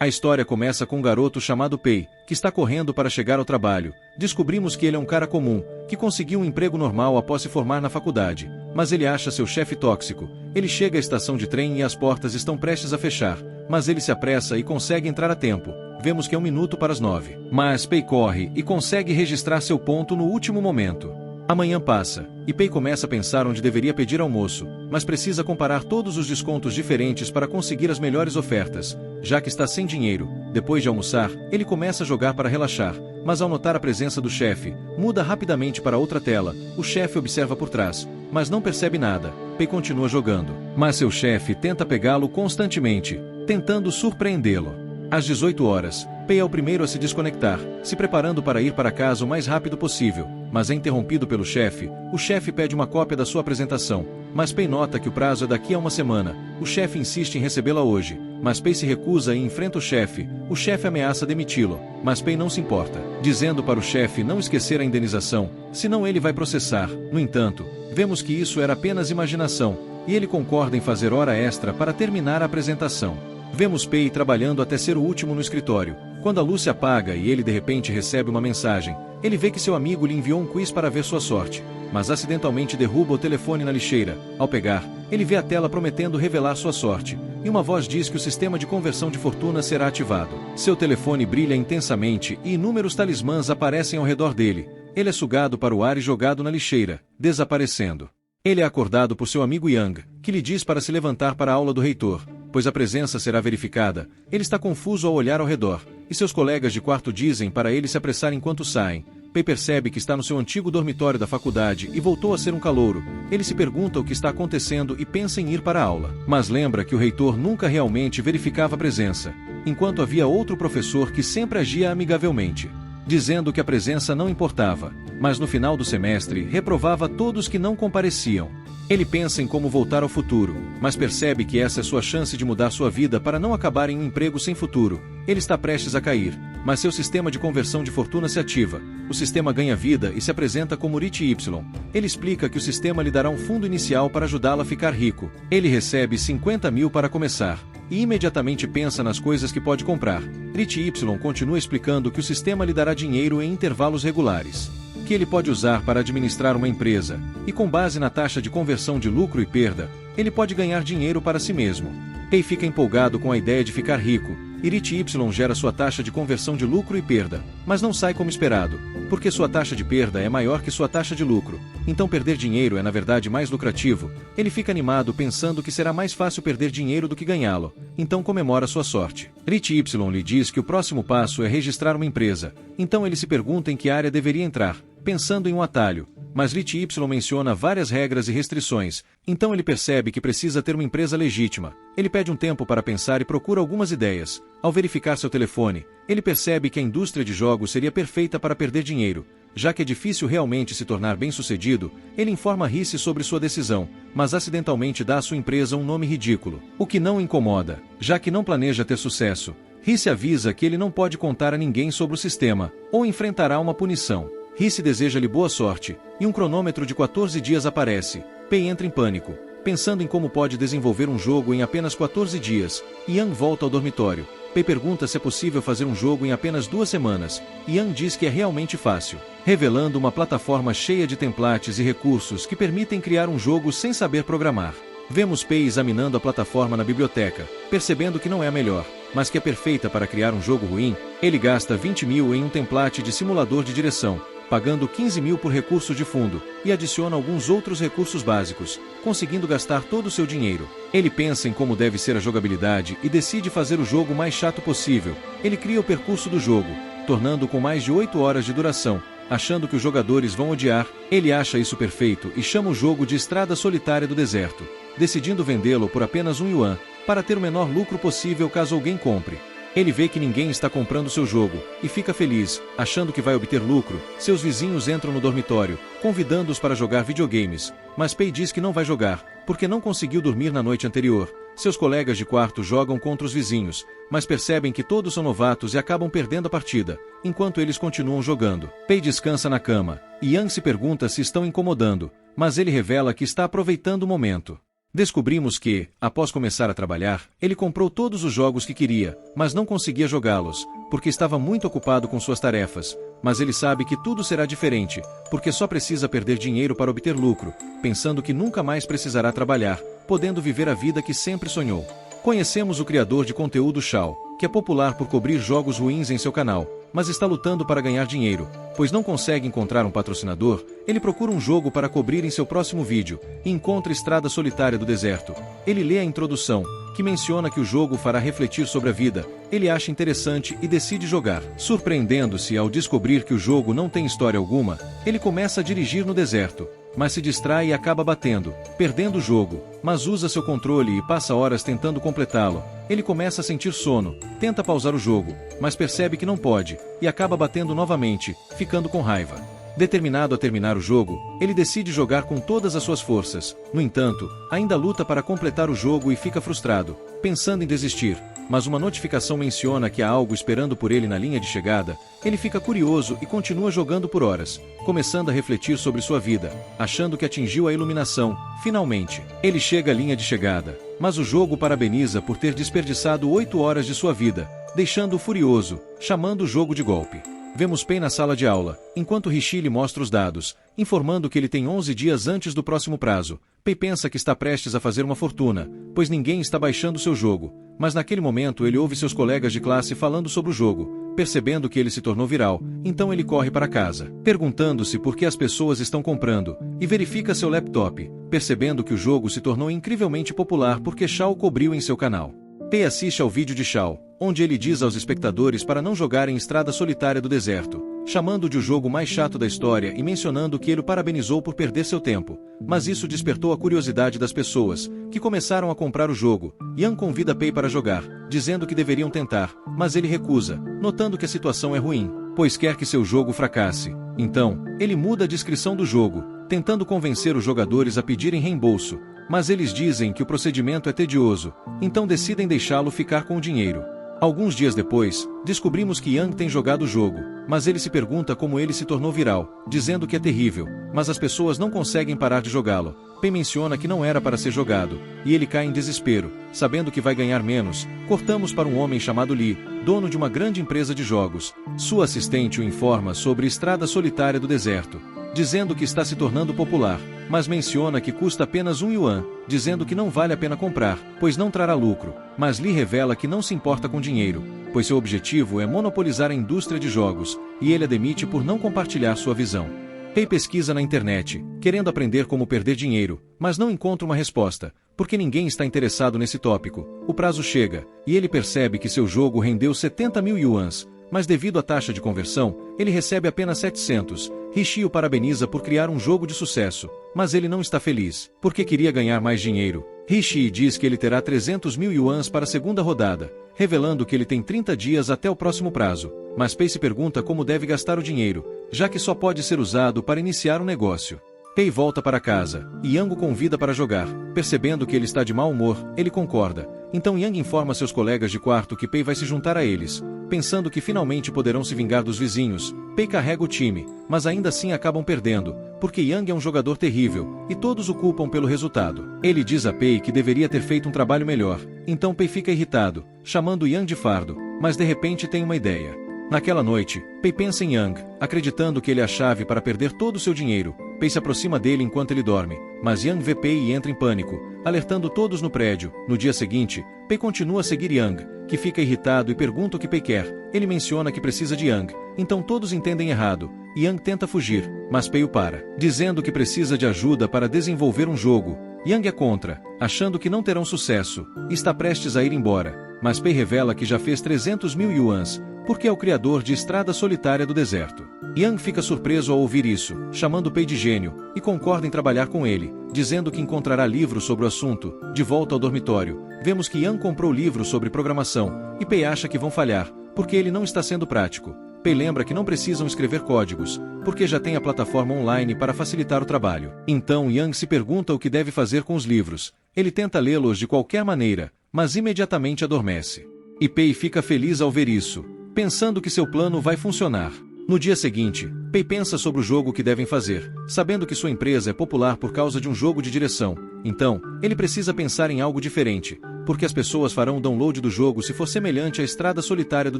A história começa com um garoto chamado Pei, que está correndo para chegar ao trabalho. Descobrimos que ele é um cara comum, que conseguiu um emprego normal após se formar na faculdade, mas ele acha seu chefe tóxico. Ele chega à estação de trem e as portas estão prestes a fechar, mas ele se apressa e consegue entrar a tempo. Vemos que é 1 minuto para as 9. Mas Pei corre e consegue registrar seu ponto no último momento. Amanhã passa, e Pei começa a pensar onde deveria pedir almoço, mas precisa comparar todos os descontos diferentes para conseguir as melhores ofertas, já que está sem dinheiro. Depois de almoçar, ele começa a jogar para relaxar, mas ao notar a presença do chefe, muda rapidamente para outra tela. O chefe observa por trás, mas não percebe nada. Pei continua jogando, mas seu chefe tenta pegá-lo constantemente, tentando surpreendê-lo. Às 18 horas, Pei é o primeiro a se desconectar, se preparando para ir para casa o mais rápido possível, mas é interrompido pelo chefe. O chefe pede uma cópia da sua apresentação, mas Pei nota que o prazo é daqui a uma semana. O chefe insiste em recebê-la hoje, mas Pei se recusa e enfrenta o chefe. O chefe ameaça demiti-lo, mas Pei não se importa, dizendo para o chefe não esquecer a indenização, senão ele vai processar. No entanto, vemos que isso era apenas imaginação, e ele concorda em fazer hora extra para terminar a apresentação. Vemos Pei trabalhando até ser o último no escritório. Quando a luz se apaga e ele de repente recebe uma mensagem, ele vê que seu amigo lhe enviou um quiz para ver sua sorte, mas acidentalmente derruba o telefone na lixeira. Ao pegar, ele vê a tela prometendo revelar sua sorte, e uma voz diz que o sistema de conversão de fortuna será ativado. Seu telefone brilha intensamente e inúmeros talismãs aparecem ao redor dele. Ele é sugado para o ar e jogado na lixeira, desaparecendo. Ele é acordado por seu amigo Yang, que lhe diz para se levantar para a aula do reitor, pois a presença será verificada. Ele está confuso ao olhar ao redor, e seus colegas de quarto dizem para ele se apressar enquanto saem. Pei percebe que está no seu antigo dormitório da faculdade e voltou a ser um calouro. Ele se pergunta o que está acontecendo e pensa em ir para a aula, mas lembra que o reitor nunca realmente verificava a presença, enquanto havia outro professor que sempre agia amigavelmente, dizendo que a presença não importava, mas no final do semestre reprovava todos que não compareciam. Ele pensa em como voltar ao futuro, mas percebe que essa é sua chance de mudar sua vida para não acabar em um emprego sem futuro. Ele está prestes a cair, mas seu sistema de conversão de fortuna se ativa. O sistema ganha vida e se apresenta como Rich Y. Ele explica que o sistema lhe dará um fundo inicial para ajudá-lo a ficar rico. Ele recebe 50 mil para começar, e imediatamente pensa nas coisas que pode comprar. Rich Y continua explicando que o sistema lhe dará dinheiro em intervalos regulares, que ele pode usar para administrar uma empresa, e com base na taxa de conversão de lucro e perda, ele pode ganhar dinheiro para si mesmo. Pei fica empolgado com a ideia de ficar rico, e Rich Y gera sua taxa de conversão de lucro e perda, mas não sai como esperado, porque sua taxa de perda é maior que sua taxa de lucro, então perder dinheiro é na verdade mais lucrativo. Ele fica animado pensando que será mais fácil perder dinheiro do que ganhá-lo, então comemora sua sorte. Rich Y lhe diz que o próximo passo é registrar uma empresa, então ele se pergunta em que área deveria entrar, pensando em um atalho, mas Rich Y menciona várias regras e restrições, então ele percebe que precisa ter uma empresa legítima. Ele pede um tempo para pensar e procura algumas ideias. Ao verificar seu telefone, ele percebe que a indústria de jogos seria perfeita para perder dinheiro. Já que é difícil realmente se tornar bem-sucedido, ele informa Rhys sobre sua decisão, mas acidentalmente dá à sua empresa um nome ridículo, o que não o incomoda, já que não planeja ter sucesso. Rhys avisa que ele não pode contar a ninguém sobre o sistema, ou enfrentará uma punição. Rhys deseja-lhe boa sorte, e um cronômetro de 14 dias aparece. Pei entra em pânico, pensando em como pode desenvolver um jogo em apenas 14 dias. Yang volta ao dormitório. Pei pergunta se é possível fazer um jogo em apenas 2 semanas. Yang diz que é realmente fácil, revelando uma plataforma cheia de templates e recursos que permitem criar um jogo sem saber programar. Vemos Pei examinando a plataforma na biblioteca, percebendo que não é a melhor, mas que é perfeita para criar um jogo ruim. Ele gasta 20 mil em um template de simulador de direção, pagando 15 mil por recurso de fundo, e adiciona alguns outros recursos básicos, conseguindo gastar todo o seu dinheiro. Ele pensa em como deve ser a jogabilidade e decide fazer o jogo mais chato possível. Ele cria o percurso do jogo, tornando-o com mais de 8 horas de duração, achando que os jogadores vão odiar. Ele acha isso perfeito e chama o jogo de Estrada Solitária do Deserto, decidindo vendê-lo por apenas 1 yuan, para ter o menor lucro possível caso alguém compre. Ele vê que ninguém está comprando seu jogo, e fica feliz, achando que vai obter lucro. Seus vizinhos entram no dormitório, convidando-os para jogar videogames, mas Pei diz que não vai jogar, porque não conseguiu dormir na noite anterior. Seus colegas de quarto jogam contra os vizinhos, mas percebem que todos são novatos e acabam perdendo a partida, enquanto eles continuam jogando. Pei descansa na cama, e Yang se pergunta se estão incomodando, mas ele revela que está aproveitando o momento. Descobrimos que, após começar a trabalhar, ele comprou todos os jogos que queria, mas não conseguia jogá-los, porque estava muito ocupado com suas tarefas. Mas ele sabe que tudo será diferente, porque só precisa perder dinheiro para obter lucro, pensando que nunca mais precisará trabalhar, podendo viver a vida que sempre sonhou. Conhecemos o criador de conteúdo Shao, que é popular por cobrir jogos ruins em seu canal, mas está lutando para ganhar dinheiro, pois não consegue encontrar um patrocinador. Ele procura um jogo para cobrir em seu próximo vídeo, e encontra Estrada Solitária do Deserto. Ele lê a introdução, que menciona que o jogo fará refletir sobre a vida. Ele acha interessante e decide jogar. Surpreendendo-se ao descobrir que o jogo não tem história alguma, ele começa a dirigir no deserto, mas se distrai e acaba batendo, perdendo o jogo, mas usa seu controle e passa horas tentando completá-lo. Ele começa a sentir sono, tenta pausar o jogo, mas percebe que não pode, e acaba batendo novamente, ficando com raiva. Determinado a terminar o jogo, ele decide jogar com todas as suas forças. No entanto, ainda luta para completar o jogo e fica frustrado, pensando em desistir. Mas uma notificação menciona que há algo esperando por ele na linha de chegada. Ele fica curioso e continua jogando por horas, começando a refletir sobre sua vida, achando que atingiu a iluminação. Finalmente, ele chega à linha de chegada, mas o jogo parabeniza por ter desperdiçado 8 horas de sua vida, deixando-o furioso, chamando o jogo de golpe. Vemos Pei na sala de aula, enquanto Rishi lhe mostra os dados, informando que ele tem 11 dias antes do próximo prazo. Pei pensa que está prestes a fazer uma fortuna, pois ninguém está baixando seu jogo, mas naquele momento ele ouve seus colegas de classe falando sobre o jogo. Percebendo que ele se tornou viral, então ele corre para casa, perguntando-se por que as pessoas estão comprando, e verifica seu laptop, percebendo que o jogo se tornou incrivelmente popular porque Shao cobriu em seu canal. Pei assiste ao vídeo de Shao, onde ele diz aos espectadores para não jogarem Estrada Solitária do Deserto, chamando de o jogo mais chato da história e mencionando que ele o parabenizou por perder seu tempo. Mas isso despertou a curiosidade das pessoas, que começaram a comprar o jogo. Yang convida Pei para jogar, dizendo que deveriam tentar, mas ele recusa, notando que a situação é ruim, pois quer que seu jogo fracasse. Então, ele muda a descrição do jogo, tentando convencer os jogadores a pedirem reembolso, mas eles dizem que o procedimento é tedioso, então decidem deixá-lo ficar com o dinheiro. Alguns dias depois, descobrimos que Yang tem jogado o jogo, mas ele se pergunta como ele se tornou viral, dizendo que é terrível, mas as pessoas não conseguem parar de jogá-lo. Pei menciona que não era para ser jogado, e ele cai em desespero, sabendo que vai ganhar menos. Cortamos para um homem chamado Lee, dono de uma grande empresa de jogos. Sua assistente o informa sobre Estrada Solitária do Deserto, dizendo que está se tornando popular, mas menciona que custa apenas 1 yuan, dizendo que não vale a pena comprar, pois não trará lucro. Mas Lee revela que não se importa com dinheiro, pois seu objetivo é monopolizar a indústria de jogos, e ele a demite por não compartilhar sua visão. Pei pesquisa na internet, querendo aprender como perder dinheiro, mas não encontra uma resposta, porque ninguém está interessado nesse tópico. O prazo chega, e ele percebe que seu jogo rendeu 70 mil yuans, mas devido à taxa de conversão, ele recebe apenas 700. Rishi o parabeniza por criar um jogo de sucesso, mas ele não está feliz, porque queria ganhar mais dinheiro. Rishi diz que ele terá 300 mil yuans para a segunda rodada, revelando que ele tem 30 dias até o próximo prazo, mas Pei se pergunta como deve gastar o dinheiro, já que só pode ser usado para iniciar um negócio. Pei volta para casa, e Yang o convida para jogar. Percebendo que ele está de mau humor, ele concorda. Então Yang informa seus colegas de quarto que Pei vai se juntar a eles. Pensando que finalmente poderão se vingar dos vizinhos, Pei carrega o time, mas ainda assim acabam perdendo, porque Yang é um jogador terrível, e todos o culpam pelo resultado. Ele diz a Pei que deveria ter feito um trabalho melhor, então Pei fica irritado, chamando Yang de fardo, mas de repente tem uma ideia. Naquela noite, Pei pensa em Yang, acreditando que ele é a chave para perder todo o seu dinheiro. Pei se aproxima dele enquanto ele dorme, mas Yang vê Pei e entra em pânico, alertando todos no prédio. No dia seguinte, Pei continua a seguir Yang, que fica irritado e pergunta o que Pei quer. Ele menciona que precisa de Yang, então todos entendem errado. Yang tenta fugir, mas Pei o para, dizendo que precisa de ajuda para desenvolver um jogo. Yang é contra, achando que não terão sucesso, e está prestes a ir embora, mas Pei revela que já fez 300 mil yuans, porque é o criador de Estrada Solitária do Deserto. Yang fica surpreso ao ouvir isso, chamando Pei de gênio, e concorda em trabalhar com ele, dizendo que encontrará livros sobre o assunto. De volta ao dormitório, vemos que Yang comprou livros sobre programação, e Pei acha que vão falhar, porque ele não está sendo prático. Pei lembra que não precisam escrever códigos, porque já tem a plataforma online para facilitar o trabalho. Então Yang se pergunta o que deve fazer com os livros. Ele tenta lê-los de qualquer maneira, mas imediatamente adormece. E Pei fica feliz ao ver isso, pensando que seu plano vai funcionar. No dia seguinte, Pei pensa sobre o jogo que devem fazer, sabendo que sua empresa é popular por causa de um jogo de direção. Então, ele precisa pensar em algo diferente, porque as pessoas farão o download do jogo se for semelhante à Estrada Solitária do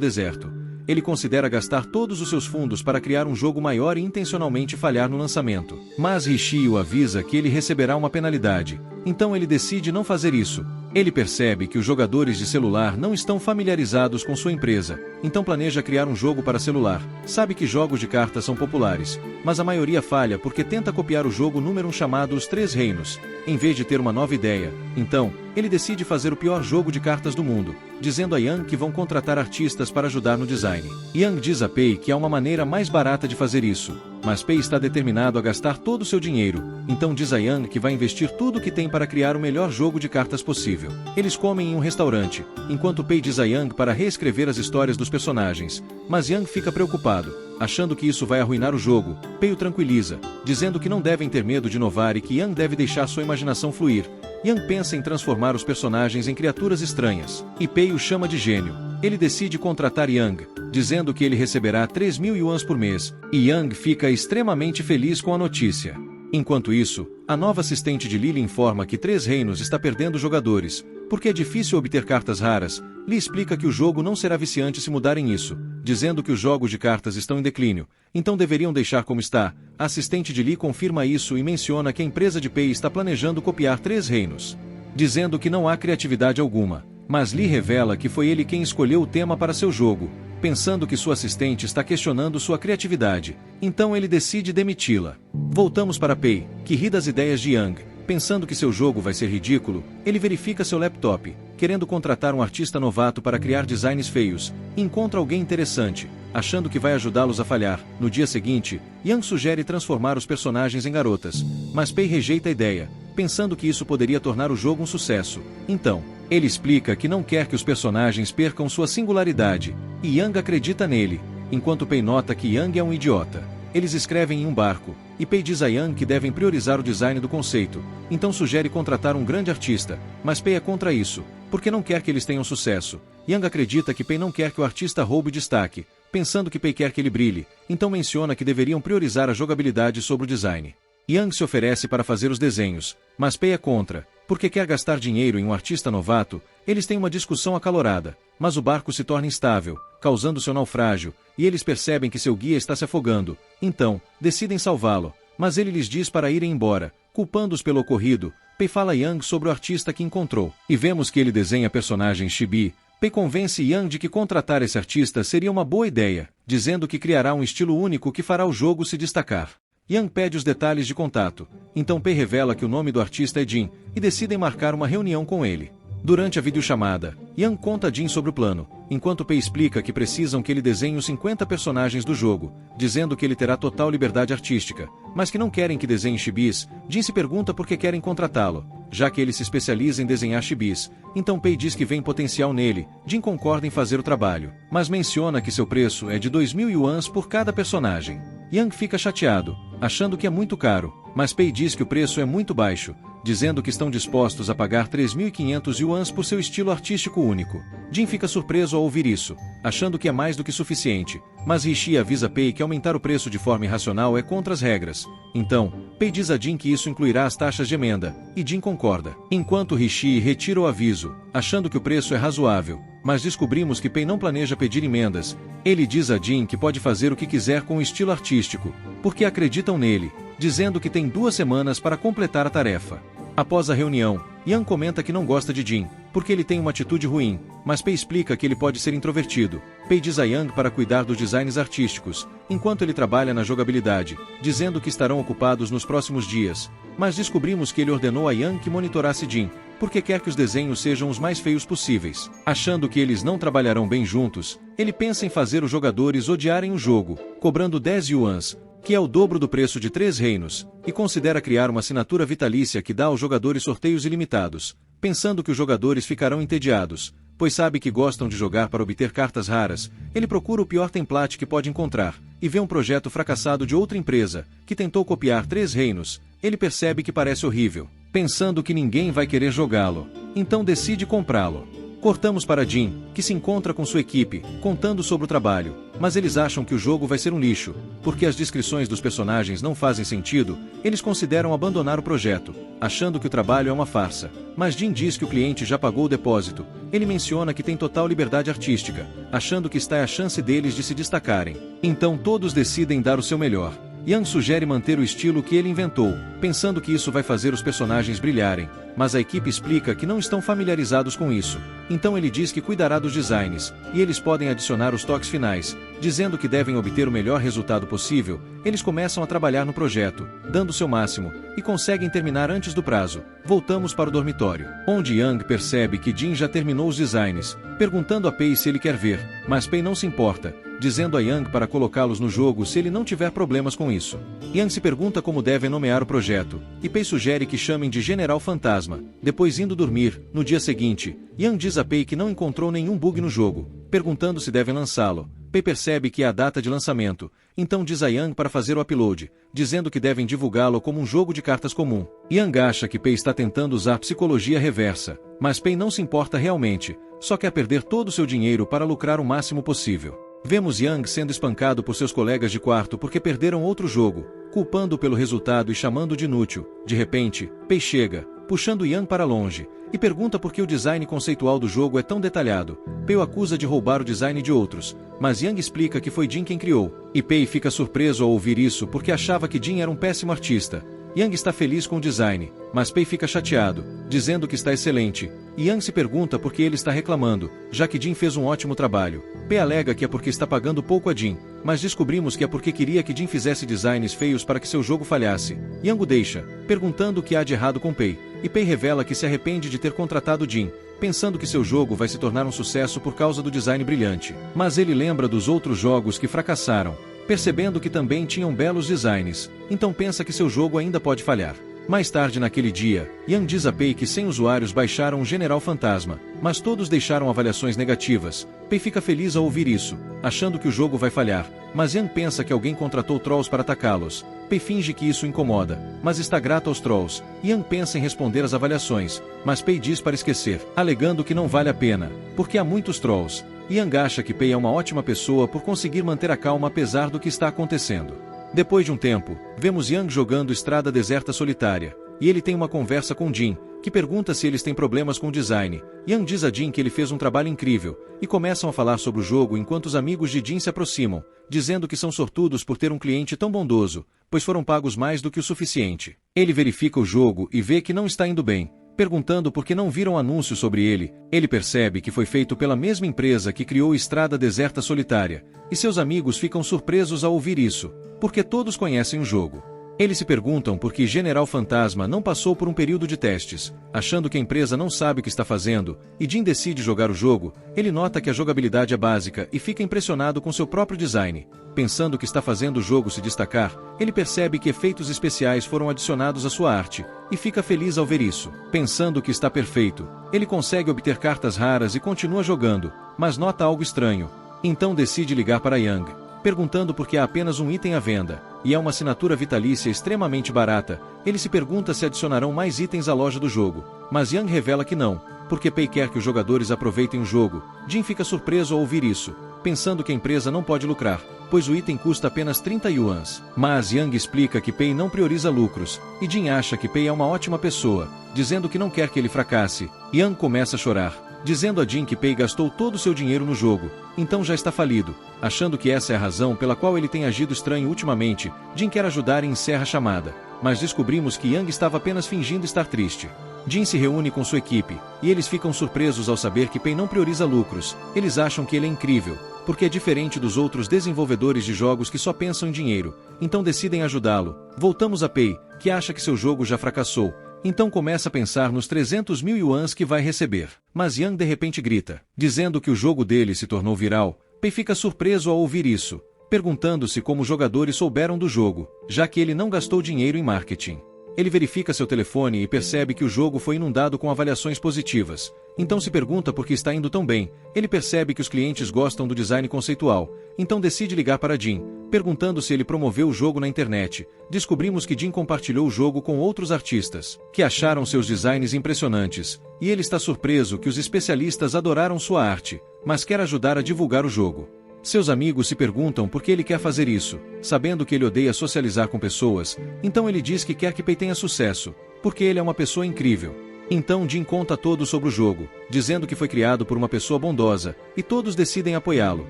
Deserto. Ele considera gastar todos os seus fundos para criar um jogo maior e intencionalmente falhar no lançamento. Mas Rishi o avisa que ele receberá uma penalidade, então ele decide não fazer isso. Ele percebe que os jogadores de celular não estão familiarizados com sua empresa, então planeja criar um jogo para celular. Sabe que jogos de cartas são populares, mas a maioria falha porque tenta copiar o jogo número 1 chamado Os Três Reinos, em vez de ter uma nova ideia. Então, ele decide fazer o pior jogo de cartas do mundo, dizendo a Yang que vão contratar artistas para ajudar no design. Yang diz a Pei que há uma maneira mais barata de fazer isso, mas Pei está determinado a gastar todo o seu dinheiro, então diz a Yang que vai investir tudo o que tem para criar o melhor jogo de cartas possível. Eles comem em um restaurante, enquanto Pei diz a Yang para reescrever as histórias dos personagens, mas Yang fica preocupado, achando que isso vai arruinar o jogo. Pei o tranquiliza, dizendo que não devem ter medo de inovar e que Yang deve deixar sua imaginação fluir. Yang pensa em transformar os personagens em criaturas estranhas, e Pei o chama de gênio. Ele decide contratar Yang, dizendo que ele receberá 3.000 yuans por mês, e Yang fica extremamente feliz com a notícia. Enquanto isso, a nova assistente de Lily informa que Três Reinos está perdendo jogadores, porque é difícil obter cartas raras. Lee explica que o jogo não será viciante se mudarem isso, dizendo que os jogos de cartas estão em declínio, então deveriam deixar como está. A assistente de Lee confirma isso e menciona que a empresa de Pei está planejando copiar Três Reinos, dizendo que não há criatividade alguma. Mas Lee revela que foi ele quem escolheu o tema para seu jogo, pensando que sua assistente está questionando sua criatividade, então ele decide demiti-la. Voltamos para Pei, que ri das ideias de Yang. Pensando que seu jogo vai ser ridículo, ele verifica seu laptop, querendo contratar um artista novato para criar designs feios, e encontra alguém interessante, achando que vai ajudá-los a falhar. No dia seguinte, Yang sugere transformar os personagens em garotas, mas Pei rejeita a ideia, pensando que isso poderia tornar o jogo um sucesso. Então, ele explica que não quer que os personagens percam sua singularidade, e Yang acredita nele, enquanto Pei nota que Yang é um idiota. Eles escrevem em um barco, e Pei diz a Yang que devem priorizar o design do conceito, então sugere contratar um grande artista, mas Pei é contra isso, porque não quer que eles tenham sucesso. Yang acredita que Pei não quer que o artista roube destaque, pensando que Pei quer que ele brilhe, então menciona que deveriam priorizar a jogabilidade sobre o design. Yang se oferece para fazer os desenhos, mas Pei é contra, porque quer gastar dinheiro em um artista novato. Eles têm uma discussão acalorada, mas o barco se torna instável, causando seu naufrágio, e eles percebem que seu guia está se afogando. Então, decidem salvá-lo, mas ele lhes diz para irem embora, culpando-os pelo ocorrido. Pei fala a Yang sobre o artista que encontrou, e vemos que ele desenha personagem chibi. Pei convence Yang de que contratar esse artista seria uma boa ideia, dizendo que criará um estilo único que fará o jogo se destacar. Yang pede os detalhes de contato, então Pei revela que o nome do artista é Jin, e decidem marcar uma reunião com ele. Durante a videochamada, Yang conta a Jin sobre o plano, enquanto Pei explica que precisam que ele desenhe os 50 personagens do jogo, dizendo que ele terá total liberdade artística, mas que não querem que desenhe chibis. Jin se pergunta por que querem contratá-lo, já que ele se especializa em desenhar chibis, então Pei diz que vê potencial nele. Jin concorda em fazer o trabalho, mas menciona que seu preço é de 2.000 yuans por cada personagem. Yang fica chateado, achando que é muito caro, mas Pei diz que o preço é muito baixo, dizendo que estão dispostos a pagar 3.500 yuans por seu estilo artístico único. Jin fica surpreso ao ouvir isso, achando que é mais do que suficiente, mas Rishi avisa Pei que aumentar o preço de forma irracional é contra as regras. Então, Pei diz a Jin que isso incluirá as taxas de emenda, e Jin concorda. Enquanto Rishi retira o aviso, achando que o preço é razoável, mas descobrimos que Pei não planeja pedir emendas. Ele diz a Jin que pode fazer o que quiser com o estilo artístico, porque acreditam nele, dizendo que tem 2 semanas para completar a tarefa. Após a reunião, Yang comenta que não gosta de Jin, porque ele tem uma atitude ruim, mas Pei explica que ele pode ser introvertido. Pei diz a Yang para cuidar dos designs artísticos, enquanto ele trabalha na jogabilidade, dizendo que estarão ocupados nos próximos dias. Mas descobrimos que ele ordenou a Yang que monitorasse Jin, porque quer que os desenhos sejam os mais feios possíveis. Achando que eles não trabalharão bem juntos, ele pensa em fazer os jogadores odiarem o jogo, cobrando 10 yuans, que é o dobro do preço de Três Reinos, e considera criar uma assinatura vitalícia que dá aos jogadores sorteios ilimitados, pensando que os jogadores ficarão entediados, pois sabe que gostam de jogar para obter cartas raras. Ele procura o pior template que pode encontrar, e vê um projeto fracassado de outra empresa, que tentou copiar Três Reinos. Ele percebe que parece horrível, pensando que ninguém vai querer jogá-lo, então decide comprá-lo. Cortamos para Jin, que se encontra com sua equipe, contando sobre o trabalho, mas eles acham que o jogo vai ser um lixo, porque as descrições dos personagens não fazem sentido, eles consideram abandonar o projeto, achando que o trabalho é uma farsa. Mas Jin diz que o cliente já pagou o depósito, ele menciona que tem total liberdade artística, achando que está a chance deles de se destacarem. Então todos decidem dar o seu melhor. Yang sugere manter o estilo que ele inventou, pensando que isso vai fazer os personagens brilharem, mas a equipe explica que não estão familiarizados com isso. Então ele diz que cuidará dos designs, e eles podem adicionar os toques finais, dizendo que devem obter o melhor resultado possível. Eles começam a trabalhar no projeto, dando seu máximo, e conseguem terminar antes do prazo. Voltamos para o dormitório, onde Yang percebe que Jin já terminou os designs, perguntando a Pei se ele quer ver, mas Pei não se importa, dizendo a Yang para colocá-los no jogo se ele não tiver problemas com isso. Yang se pergunta como devem nomear o projeto, e Pei sugere que chamem de General Fantasma. Depois indo dormir, no dia seguinte, Yang diz a Pei que não encontrou nenhum bug no jogo, perguntando se devem lançá-lo. Pei percebe que é a data de lançamento, então diz a Yang para fazer o upload, dizendo que devem divulgá-lo como um jogo de cartas comum. Yang acha que Pei está tentando usar psicologia reversa, mas Pei não se importa realmente, só quer perder todo o seu dinheiro para lucrar o máximo possível. Vemos Yang sendo espancado por seus colegas de quarto porque perderam outro jogo, culpando-o pelo resultado e chamando de inútil. De repente, Pei chega, puxando Yang para longe, e pergunta por que o design conceitual do jogo é tão detalhado. Pei o acusa de roubar o design de outros, mas Yang explica que foi Jin quem criou, e Pei fica surpreso ao ouvir isso porque achava que Jin era um péssimo artista. Yang está feliz com o design, mas Pei fica chateado, dizendo que está excelente, e Yang se pergunta por que ele está reclamando, já que Jin fez um ótimo trabalho. Pei alega que é porque está pagando pouco a Jin, mas descobrimos que é porque queria que Jin fizesse designs feios para que seu jogo falhasse. Yang o deixa, perguntando o que há de errado com Pei, e Pei revela que se arrepende de ter contratado Jin, pensando que seu jogo vai se tornar um sucesso por causa do design brilhante. Mas ele lembra dos outros jogos que fracassaram, percebendo que também tinham belos designs, então pensa que seu jogo ainda pode falhar. Mais tarde naquele dia, Yang diz a Pei que 100 usuários baixaram o General Fantasma, mas todos deixaram avaliações negativas. Pei fica feliz ao ouvir isso, achando que o jogo vai falhar, mas Yang pensa que alguém contratou trolls para atacá-los. Pei finge que isso incomoda, mas está grato aos trolls. Yang pensa em responder às avaliações, mas Pei diz para esquecer, alegando que não vale a pena, porque há muitos trolls. Yang acha que Pei é uma ótima pessoa por conseguir manter a calma apesar do que está acontecendo. Depois de um tempo, vemos Yang jogando Estrada Deserta Solitária, e ele tem uma conversa com Jin, que pergunta se eles têm problemas com o design. Yang diz a Jin que ele fez um trabalho incrível, e começam a falar sobre o jogo enquanto os amigos de Jin se aproximam, dizendo que são sortudos por ter um cliente tão bondoso, pois foram pagos mais do que o suficiente. Ele verifica o jogo e vê que não está indo bem, perguntando por que não viram anúncio sobre ele. Ele percebe que foi feito pela mesma empresa que criou Estrada Deserta Solitária, e seus amigos ficam surpresos ao ouvir isso, porque todos conhecem o jogo. Eles se perguntam por que General Fantasma não passou por um período de testes, achando que a empresa não sabe o que está fazendo, e Jin decide jogar o jogo. Ele nota que a jogabilidade é básica e fica impressionado com seu próprio design. Pensando que está fazendo o jogo se destacar, ele percebe que efeitos especiais foram adicionados à sua arte, e fica feliz ao ver isso. Pensando que está perfeito, ele consegue obter cartas raras e continua jogando, mas nota algo estranho. Então decide ligar para Yang, perguntando por que há apenas um item à venda, e é uma assinatura vitalícia extremamente barata. Ele se pergunta se adicionarão mais itens à loja do jogo, mas Yang revela que não, porque Pei quer que os jogadores aproveitem o jogo. Jin fica surpreso ao ouvir isso, pensando que a empresa não pode lucrar, pois o item custa apenas 30 yuans. Mas Yang explica que Pei não prioriza lucros, e Jin acha que Pei é uma ótima pessoa, dizendo que não quer que ele fracasse. Yang começa a chorar, dizendo a Jin que Pei gastou todo o seu dinheiro no jogo, então já está falido. Achando que essa é a razão pela qual ele tem agido estranho ultimamente, Jin quer ajudar e encerra a chamada, mas descobrimos que Yang estava apenas fingindo estar triste. Jin se reúne com sua equipe, e eles ficam surpresos ao saber que Pei não prioriza lucros. Eles acham que ele é incrível, porque é diferente dos outros desenvolvedores de jogos que só pensam em dinheiro, então decidem ajudá-lo. Voltamos a Pei, que acha que seu jogo já fracassou, então começa a pensar nos 300 mil yuans que vai receber. Mas Yang de repente grita, dizendo que o jogo dele se tornou viral. Pei fica surpreso ao ouvir isso, perguntando-se como os jogadores souberam do jogo, já que ele não gastou dinheiro em marketing. Ele verifica seu telefone e percebe que o jogo foi inundado com avaliações positivas. Então se pergunta por que está indo tão bem. Ele percebe que os clientes gostam do design conceitual. Então decide ligar para Jim, perguntando se ele promoveu o jogo na internet. Descobrimos que Jim compartilhou o jogo com outros artistas, que acharam seus designs impressionantes. E ele está surpreso que os especialistas adoraram sua arte, mas quer ajudar a divulgar o jogo. Seus amigos se perguntam por que ele quer fazer isso, sabendo que ele odeia socializar com pessoas. Então ele diz que quer que Pei tenha sucesso, porque ele é uma pessoa incrível. Então Jim conta tudo sobre o jogo, dizendo que foi criado por uma pessoa bondosa, e todos decidem apoiá-lo,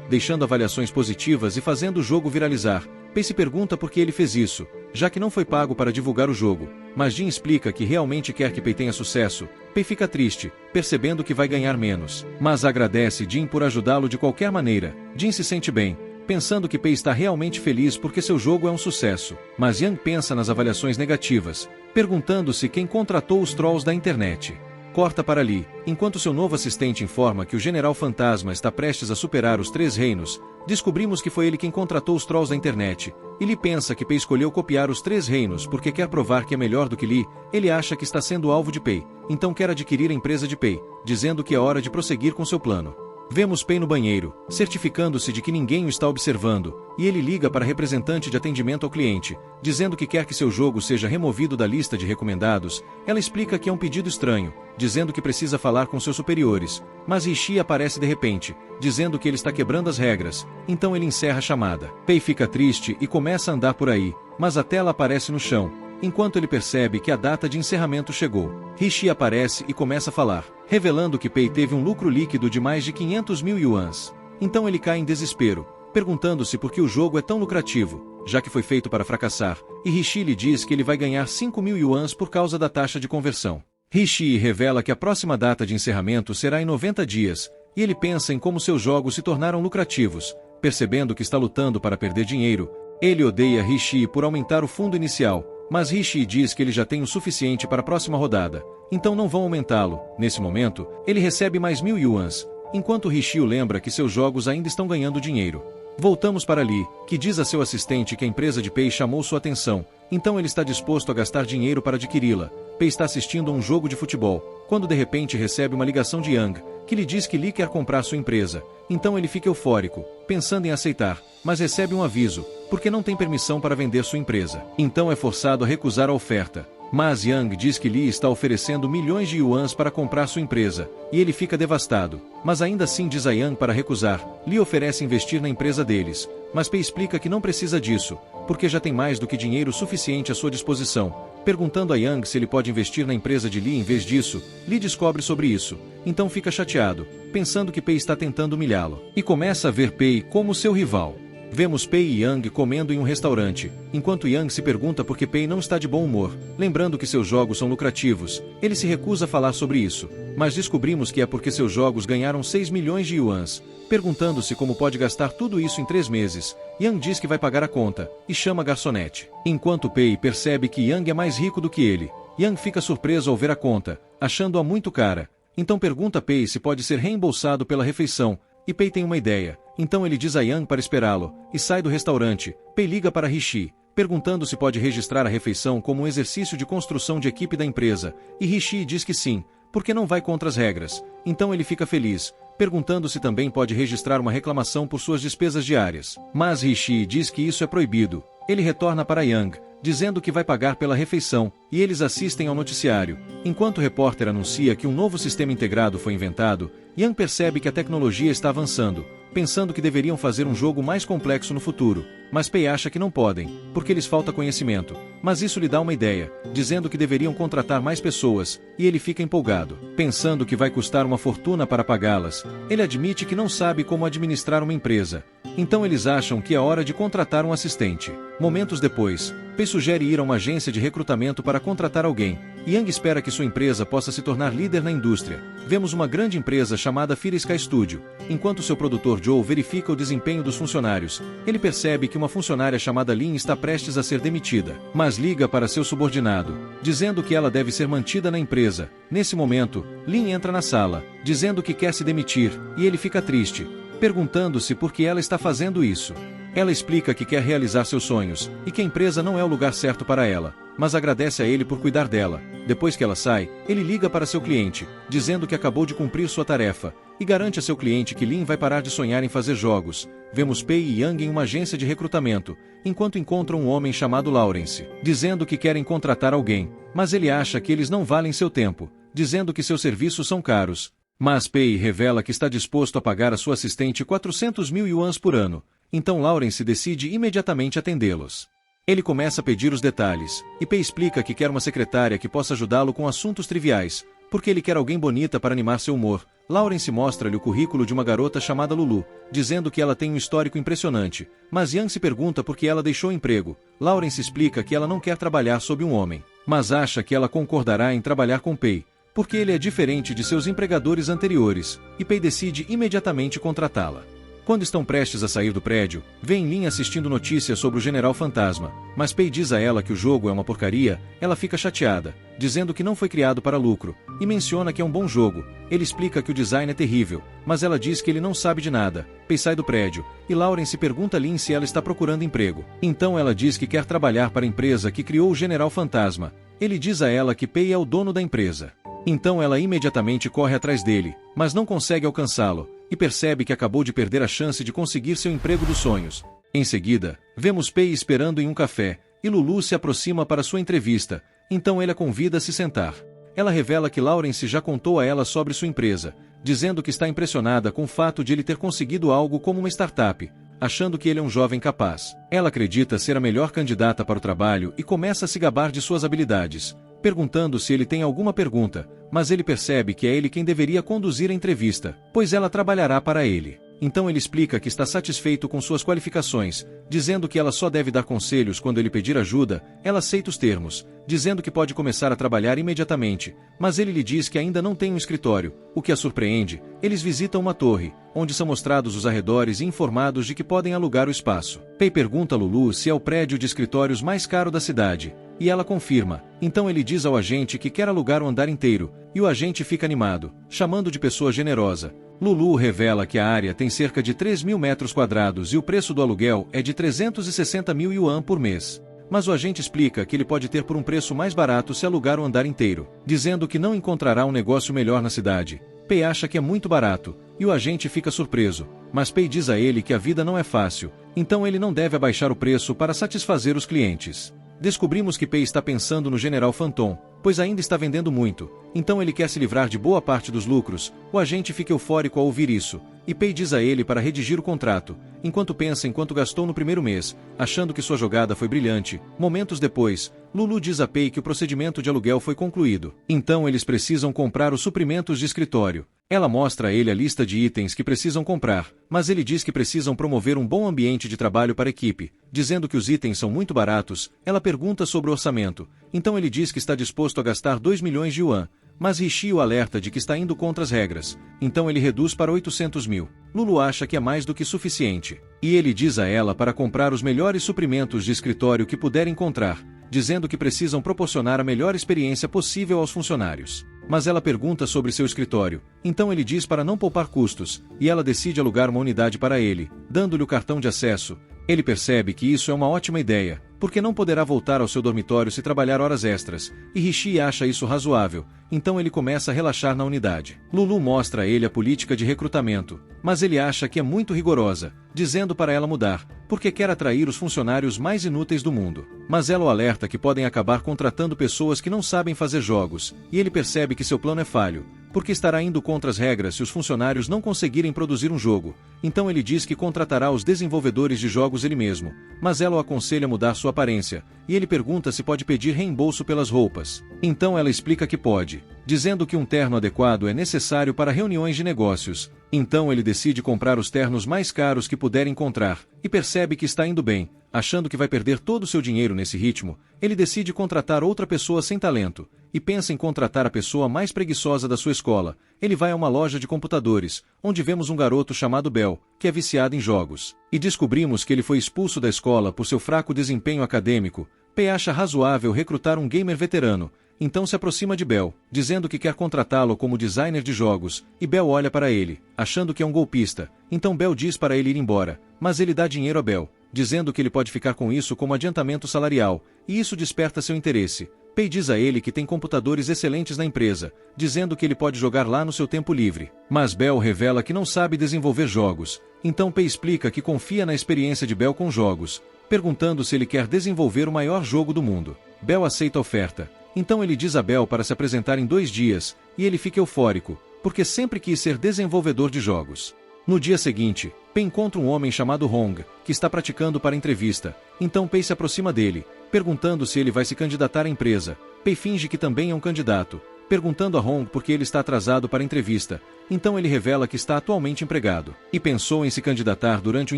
deixando avaliações positivas e fazendo o jogo viralizar. Pei se pergunta por que ele fez isso, já que não foi pago para divulgar o jogo, mas Jim explica que realmente quer que Pei tenha sucesso. Pei fica triste, percebendo que vai ganhar menos, mas agradece Jim por ajudá-lo de qualquer maneira. Jim se sente bem, pensando que Pei está realmente feliz porque seu jogo é um sucesso, mas Yang pensa nas avaliações negativas, perguntando-se quem contratou os trolls da internet. Corta para Lee, enquanto seu novo assistente informa que o General Fantasma está prestes a superar os 3 reinos. Descobrimos que foi ele quem contratou os trolls da internet, e Lee pensa que Pei escolheu copiar os 3 reinos porque quer provar que é melhor do que Lee. Ele acha que está sendo alvo de Pei, então quer adquirir a empresa de Pei, dizendo que é hora de prosseguir com seu plano. Vemos Pei no banheiro, certificando-se de que ninguém o está observando, e ele liga para a representante de atendimento ao cliente, dizendo que quer que seu jogo seja removido da lista de recomendados. Ela explica que é um pedido estranho, dizendo que precisa falar com seus superiores, mas Rishi aparece de repente, dizendo que ele está quebrando as regras. Então ele encerra a chamada. Pei fica triste e começa a andar por aí, mas a tela aparece no chão, enquanto ele percebe que a data de encerramento chegou. Rishi aparece e começa a falar, revelando que Pei teve um lucro líquido de mais de 500 mil yuans. Então ele cai em desespero, perguntando-se por que o jogo é tão lucrativo, já que foi feito para fracassar, e Rishi lhe diz que ele vai ganhar 5 mil yuans por causa da taxa de conversão. Rishi revela que a próxima data de encerramento será em 90 dias, e ele pensa em como seus jogos se tornaram lucrativos, percebendo que está lutando para perder dinheiro. Ele odeia Rishi por aumentar o fundo inicial, mas Rishi diz que ele já tem o suficiente para a próxima rodada, então não vão aumentá-lo. Nesse momento, ele recebe mais 1000 yuans, enquanto Rishi o lembra que seus jogos ainda estão ganhando dinheiro. Voltamos para Lee, que diz a seu assistente que a empresa de Pei chamou sua atenção, então ele está disposto a gastar dinheiro para adquiri-la. Pei está assistindo a um jogo de futebol, quando de repente recebe uma ligação de Yang, que lhe diz que Lee quer comprar sua empresa. Então ele fica eufórico, pensando em aceitar, mas recebe um aviso, porque não tem permissão para vender sua empresa. Então é forçado a recusar a oferta. Mas Yang diz que Lee está oferecendo milhões de yuans para comprar sua empresa, e ele fica devastado. Mas ainda assim diz a Yang para recusar. Lee oferece investir na empresa deles, mas Pei explica que não precisa disso, porque já tem mais do que dinheiro suficiente à sua disposição. Perguntando a Yang se ele pode investir na empresa de Lee em vez disso, Lee descobre sobre isso, então fica chateado, pensando que Pei está tentando humilhá-lo, e começa a ver Pei como seu rival. Vemos Pei e Yang comendo em um restaurante, enquanto Yang se pergunta por que Pei não está de bom humor, lembrando que seus jogos são lucrativos. Ele se recusa a falar sobre isso, mas descobrimos que é porque seus jogos ganharam 6 milhões de yuans. Perguntando-se como pode gastar tudo isso em 3 meses, Yang diz que vai pagar a conta, e chama a garçonete. Enquanto Pei percebe que Yang é mais rico do que ele, Yang fica surpreso ao ver a conta, achando-a muito cara. Então pergunta a Pei se pode ser reembolsado pela refeição, e Pei tem uma ideia. Então ele diz a Yang para esperá-lo, e sai do restaurante. Pei liga para Rishi, perguntando se pode registrar a refeição como um exercício de construção de equipe da empresa, e Rishi diz que sim, porque não vai contra as regras. Então ele fica feliz, perguntando se também pode registrar uma reclamação por suas despesas diárias. Mas Rishi diz que isso é proibido. Ele retorna para Yang, dizendo que vai pagar pela refeição, e eles assistem ao noticiário. Enquanto o repórter anuncia que um novo sistema integrado foi inventado, Yang percebe que a tecnologia está avançando, pensando que deveriam fazer um jogo mais complexo no futuro, mas Pei acha que não podem, porque lhes falta conhecimento. Mas isso lhe dá uma ideia, dizendo que deveriam contratar mais pessoas, e ele fica empolgado, pensando que vai custar uma fortuna para pagá-las. Ele admite que não sabe como administrar uma empresa, então eles acham que é hora de contratar um assistente. Momentos depois, Pei sugere ir a uma agência de recrutamento para contratar alguém. Yang espera que sua empresa possa se tornar líder na indústria. Vemos uma grande empresa chamada Fira Sky Studio. Enquanto seu produtor Joe verifica o desempenho dos funcionários, ele percebe que uma funcionária chamada Lin está prestes a ser demitida, mas liga para seu subordinado, dizendo que ela deve ser mantida na empresa. Nesse momento, Lin entra na sala, dizendo que quer se demitir, e ele fica triste, perguntando-se por que ela está fazendo isso. Ela explica que quer realizar seus sonhos, e que a empresa não é o lugar certo para ela, mas agradece a ele por cuidar dela. Depois que ela sai, ele liga para seu cliente, dizendo que acabou de cumprir sua tarefa, e garante a seu cliente que Lin vai parar de sonhar em fazer jogos. Vemos Pei e Yang em uma agência de recrutamento, enquanto encontram um homem chamado Lawrence, dizendo que querem contratar alguém, mas ele acha que eles não valem seu tempo, dizendo que seus serviços são caros. Mas Pei revela que está disposto a pagar a sua assistente 400 mil yuans por ano, então Lawrence decide imediatamente atendê-los. Ele começa a pedir os detalhes, e Pei explica que quer uma secretária que possa ajudá-lo com assuntos triviais, porque ele quer alguém bonita para animar seu humor. Lawrence mostra-lhe o currículo de uma garota chamada Lulu, dizendo que ela tem um histórico impressionante, mas Yang se pergunta por que ela deixou o emprego. Lawrence explica que ela não quer trabalhar sob um homem, mas acha que ela concordará em trabalhar com Pei, porque ele é diferente de seus empregadores anteriores, e Pei decide imediatamente contratá-la. Quando estão prestes a sair do prédio, vêem Lin assistindo notícias sobre o General Fantasma, mas Pei diz a ela que o jogo é uma porcaria. Ela fica chateada, dizendo que não foi criado para lucro, e menciona que é um bom jogo. Ele explica que o design é terrível, mas ela diz que ele não sabe de nada. Pei sai do prédio, e Lawrence pergunta a Lin se ela está procurando emprego. Então ela diz que quer trabalhar para a empresa que criou o General Fantasma. Ele diz a ela que Pei é o dono da empresa. Então ela imediatamente corre atrás dele, mas não consegue alcançá-lo, e percebe que acabou de perder a chance de conseguir seu emprego dos sonhos. Em seguida, vemos Pei esperando em um café, e Lulu se aproxima para sua entrevista, então ele a convida a se sentar. Ela revela que Lawrence já contou a ela sobre sua empresa, dizendo que está impressionada com o fato de ele ter conseguido algo como uma startup, achando que ele é um jovem capaz. Ela acredita ser a melhor candidata para o trabalho e começa a se gabar de suas habilidades, perguntando se ele tem alguma pergunta, mas ele percebe que é ele quem deveria conduzir a entrevista, pois ela trabalhará para ele. Então ele explica que está satisfeito com suas qualificações, dizendo que ela só deve dar conselhos quando ele pedir ajuda. Ela aceita os termos, dizendo que pode começar a trabalhar imediatamente, mas ele lhe diz que ainda não tem um escritório, o que a surpreende. Eles visitam uma torre, onde são mostrados os arredores e informados de que podem alugar o espaço. Pei pergunta a Lulu se é o prédio de escritórios mais caro da cidade, e ela confirma. Então ele diz ao agente que quer alugar o andar inteiro, e o agente fica animado, chamando de pessoa generosa. Lulu revela que a área tem cerca de 3.000 metros quadrados e o preço do aluguel é de 360 mil yuan por mês. Mas o agente explica que ele pode ter por um preço mais barato se alugar o andar inteiro, dizendo que não encontrará um negócio melhor na cidade. Pei acha que é muito barato, e o agente fica surpreso, mas Pei diz a ele que a vida não é fácil, então ele não deve abaixar o preço para satisfazer os clientes. Descobrimos que Pei está pensando no General Phantom, pois ainda está vendendo muito, então ele quer se livrar de boa parte dos lucros. O agente fica eufórico ao ouvir isso, e Pei diz a ele para redigir o contrato, enquanto pensa em quanto gastou no primeiro mês, achando que sua jogada foi brilhante. Momentos depois, Lulu diz a Pei que o procedimento de aluguel foi concluído, então eles precisam comprar os suprimentos de escritório. Ela mostra a ele a lista de itens que precisam comprar, mas ele diz que precisam promover um bom ambiente de trabalho para a equipe, dizendo que os itens são muito baratos. Ela pergunta sobre o orçamento, então ele diz que está disposto a gastar 2 milhões de yuan, mas Rishi o alerta de que está indo contra as regras, então ele reduz para 800 mil. Lulu acha que é mais do que suficiente, e ele diz a ela para comprar os melhores suprimentos de escritório que puder encontrar, dizendo que precisam proporcionar a melhor experiência possível aos funcionários. Mas ela pergunta sobre seu escritório, então ele diz para não poupar custos, e ela decide alugar uma unidade para ele, dando-lhe o cartão de acesso. Ele percebe que isso é uma ótima ideia, porque não poderá voltar ao seu dormitório se trabalhar horas extras, e Rishi acha isso razoável, então ele começa a relaxar na unidade. Lulu mostra a ele a política de recrutamento, mas ele acha que é muito rigorosa, dizendo para ela mudar, porque quer atrair os funcionários mais inúteis do mundo. Mas ela o alerta que podem acabar contratando pessoas que não sabem fazer jogos, e ele percebe que seu plano é falho, porque estará indo contra as regras se os funcionários não conseguirem produzir um jogo. Então ele diz que contratará os desenvolvedores de jogos ele mesmo, mas ela o aconselha a mudar sua aparência, e ele pergunta se pode pedir reembolso pelas roupas. Então ela explica que pode, dizendo que um terno adequado é necessário para reuniões de negócios. Então ele decide comprar os ternos mais caros que puder encontrar, e percebe que está indo bem. Achando que vai perder todo o seu dinheiro nesse ritmo, ele decide contratar outra pessoa sem talento, e pensa em contratar a pessoa mais preguiçosa da sua escola. Ele vai a uma loja de computadores, onde vemos um garoto chamado Bell, que é viciado em jogos, e descobrimos que ele foi expulso da escola por seu fraco desempenho acadêmico. Pei acha razoável recrutar um gamer veterano, então se aproxima de Bell, dizendo que quer contratá-lo como designer de jogos, e Bell olha para ele, achando que é um golpista. Então Bell diz para ele ir embora, mas ele dá dinheiro a Bell, dizendo que ele pode ficar com isso como adiantamento salarial, e isso desperta seu interesse. Pei diz a ele que tem computadores excelentes na empresa, dizendo que ele pode jogar lá no seu tempo livre. Mas Bell revela que não sabe desenvolver jogos, então Pei explica que confia na experiência de Bell com jogos, perguntando se ele quer desenvolver o maior jogo do mundo. Bell aceita a oferta, então ele diz a Bell para se apresentar em 2 dias, e ele fica eufórico, porque sempre quis ser desenvolvedor de jogos. No dia seguinte, Pei encontra um homem chamado Hong, que está praticando para a entrevista, então Pei se aproxima dele, perguntando se ele vai se candidatar à empresa. Pei finge que também é um candidato, perguntando a Hong por que ele está atrasado para a entrevista, então ele revela que está atualmente empregado, e pensou em se candidatar durante o